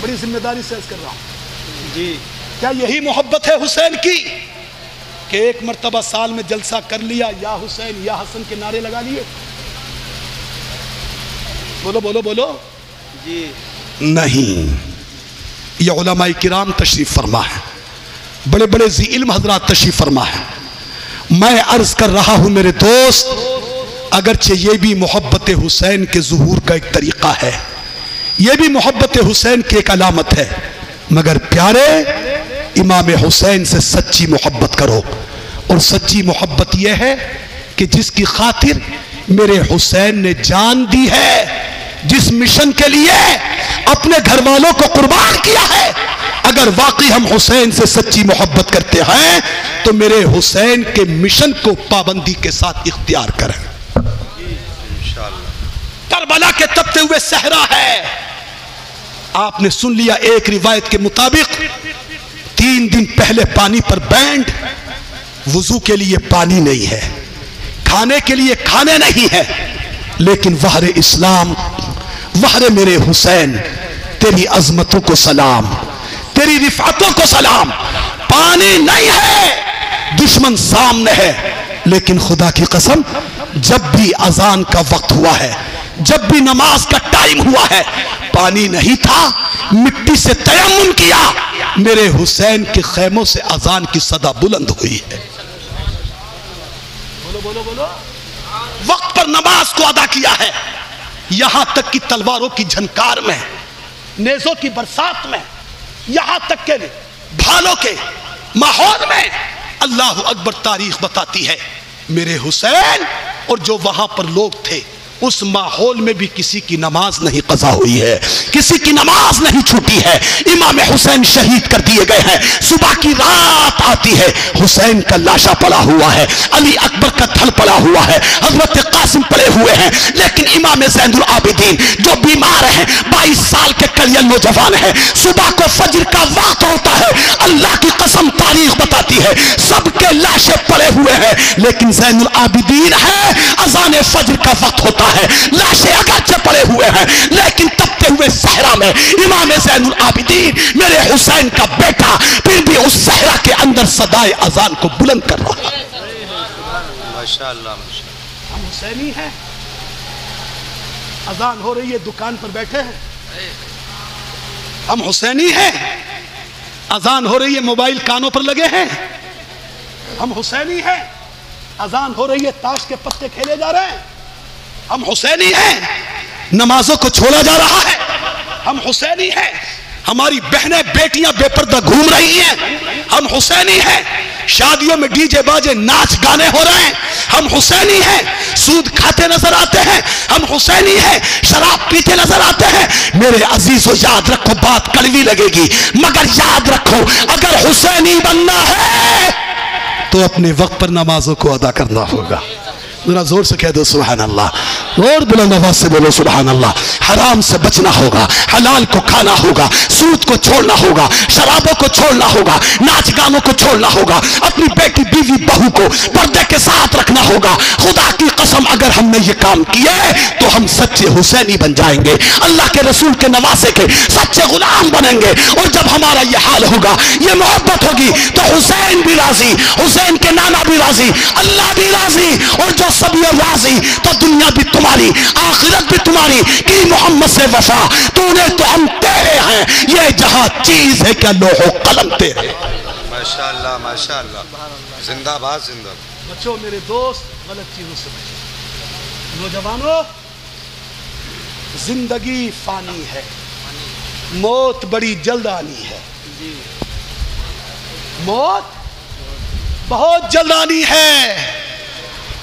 بڑی ذمہ داری سے عرض کر رہا ہوں جی، کیا یہی محبت ہے حسین کی کہ ایک مرتبہ سال میں جلسہ کر لیا، یا حسین یا حسن کے نعرے لگا لیے؟ بولو بولو بولو جی، نہیں۔ یہ علماء کرام تشریف فرما ہے، بڑے بڑے ذی علم حضرات تشریف فرما ہے۔ میں عرض کر رہا ہوں میرے دوست، اگرچہ یہ بھی محبت حسین کے ظہور کا ایک طریقہ ہے، یہ بھی محبت حسین کی ایک علامت ہے، مگر پیارے امام حسین سے سچی محبت کرو، اور سچی محبت یہ ہے کہ جس کی خاطر میرے حسین نے جان دی ہے، جس مشن کے لیے اپنے گھر والوں کو قربان کیا ہے، اگر واقعی ہم حسین سے سچی محبت کرتے ہیں تو میرے حسین کے مشن کو پابندی کے ساتھ اختیار کریں۔ کربلا کے تپتے ہوئے صحرا ہے، آپ نے سن لیا ایک روایت کے مطابق 3 دن پہلے پانی پر بینڈ، وضو کے لیے پانی نہیں ہے، کھانے کے لیے کھانے نہیں ہے، لیکن وحر اسلام، وحر میرے حسین، تیری عظمتوں کو سلام، تیری رفعتوں کو سلام، پانی نہیں ہے، دشمن سامنے ہے، لیکن خدا کی قسم جب بھی اذان کا وقت ہوا ہے، جب بھی نماز کا ٹائم ہوا ہے، پانی نہیں تھا، مٹی سے تیمم کیا، میرے حسین کے خیموں سے اذان کی صدا بلند ہوئی ہے۔ بولو بولو بولو، وقت پر نماز کو ادا کیا ہے، یہاں تک کہ تلواروں کی جھنکار میں، نیزوں کی برسات میں، یہاں تک کہ بھالوں کے ماحول میں، اللہ اکبر تاریخ بتاتی ہے میرے حسین اور جو وہاں پر لوگ تھے اس ماحول میں بھی کسی کی نماز نہیں قضا ہوئی ہے، کسی کی نماز نہیں چھوٹی ہے۔ امام حسین شہید کر دیے گئے ہیں، صبح کی رات آتی ہے، حسین کا لاشا پڑا ہوا ہے، علی اکبر کا تھل پڑا ہوا ہے، حضرت قاسم پڑے ہوئے ہیں، لیکن امام زین العابدین جو بیمار ہیں، 22 سال کے کلیل نوجوان ہیں، صبح کو فجر کا وقت ہوتا ہے، اللہ کی قسم تاریخ بتاتی ہے سب کے لاشیں پڑے ہوئے ہیں، لیکن زین العابدین ہے، اذان فجر کا وقت ہوتا ہے، لاشیں اگرچہ پڑے ہوئے ہیں، لیکن تپتے ہوئے صحرا میں امام زین العابدین میرے حسین کا بیٹا پھر بھی اس صحرا کے اندر صدائے اذان کو بلند کر رہا ہے۔ ماشاءاللہ ہم حسینی ہیں، اذان ہو رہی ہے، دکان پر بیٹھے ہیں، ہم حسینی ہیں، اذان ہو رہی ہے، موبائل کانوں پر لگے ہیں، ہم حسینی ہیں، اذان ہو رہی ہے، تاش کے پتے کھیلے جا رہے ہیں، ہم حسینی ہیں، نمازوں کو چھوڑا جا رہا ہے، ہم حسینی ہیں، ہماری بہنیں بیٹیاں بے پردہ گھوم رہی ہیں، ہم حسینی ہیں، شادیوں میں ڈی جے باجے ناچ گانے ہو رہے ہیں، ہم حسینی ہیں، سود کھاتے نظر آتے ہیں، ہم حسینی ہیں، شراب پیتے نظر آتے ہیں۔ میرے عزیزو یاد رکھو، بات کڑوی لگے گی مگر یاد رکھو، اگر حسینی بننا ہے تو اپنے وقت پر نمازوں کو ادا کرنا ہوگا۔ ذرا زور سے کہہ دو سبحان اللہ، اور بلند آواز سے بولو سبحان اللہ۔ حرام سے بچنا ہوگا، حلال کو کھانا ہوگا، سود کو چھوڑنا ہوگا، شرابوں کو چھوڑنا ہوگا، ناچ گانوں کو چھوڑنا ہوگا، اپنی بیٹی بیوی بہو کو پردے کے ساتھ رکھنا ہوگا۔ خدا کی قسم اگر ہم نے یہ کام کیا ہے تو ہم سچے حسینی بن جائیں گے، اللہ کے رسول کے نواسے کے سچے غلام بنیں گے۔ اور جب ہمارا یہ حال ہوگا، یہ محبت ہوگی، تو حسین بھی راضی، حسین کے نانا بھی راضی، اللہ بھی راضی، اور جو سب یہ راضی تو دنیا بھی تمہاری، آخرت بھی تمہاری۔ کی محمد سے وفا تو نے تو ہم تیرے ہیں، یہ جہاں چیز ہے کیا لوح و قلم تیرے۔ ماشاءاللہ ماشاءاللہ، زندہ باد زندہ باد۔ بچوں میرے دوست، غلط چیزوں سے بچو۔ نوجوانوں، زندگی فانی ہے، موت بڑی جلد آنی ہے، موت بہت جلد آنی ہے،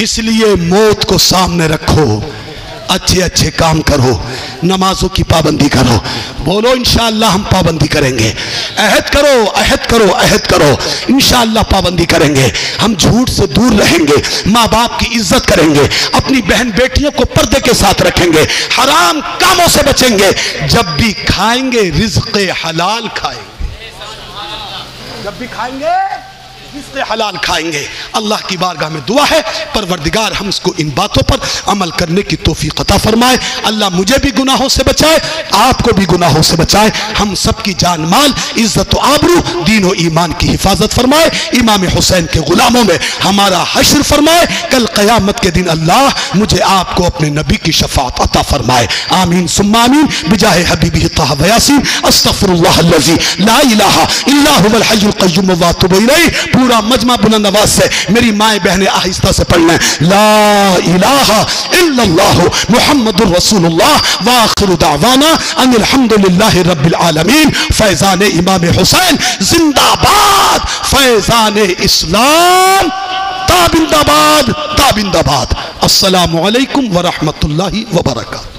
اس لیے موت کو سامنے رکھو، اچھے اچھے کام کرو، نمازوں کی پابندی کرو۔ بولو انشاءاللہ ہم پابندی کریں گے، عہد کرو عہد کرو عہد کرو، انشاءاللہ پابندی کریں گے، ہم جھوٹ سے دور رہیں گے، ماں باپ کی عزت کریں گے، اپنی بہن بیٹیوں کو پردے کے ساتھ رکھیں گے، حرام کاموں سے بچیں گے، جب بھی کھائیں گے رزق حلال کھائیں گے، جب بھی کھائیں گے رزق حلال کھائیں گے، اللہ کی بارگاہ میں دعا ہے پروردگار ہم اس کو ان باتوں پر عمل کرنے کی توفیق عطا فرمائے. اللہ مجھے بھی گناہوں سے بچائے, آپ کو بھی گناہوں سے بچائے, ہم سب کی جان مال عزت و آبرو دین و ایمان کی حفاظت فرمائے. امام حسین کے غلاموں میں ہمارا حشر فرمائے. کل قیامت کے دن اللہ مجھے آپ کو اپنے نبی کی شفاعت عطا فرمائے. آمین ثم آمین بجاہ حبیبہ طہ و یاسین. استغفر اللہ الذی لا الہ الا هو الحی القیوم واتوب الیہ. پورا مجمع بلند آواز سے میری مائیں بہنیں آہستہ سے پڑھ لیں. لا الہ الا اللہ محمد رسول اللہ وآخر دعوانا ان الحمدللہ رب العالمین. فیضان امام حسین زندہ باد, فیضان اسلام تابند آباد, تابند آباد. السلام علیکم ورحمۃ اللہ وبرکاتہ.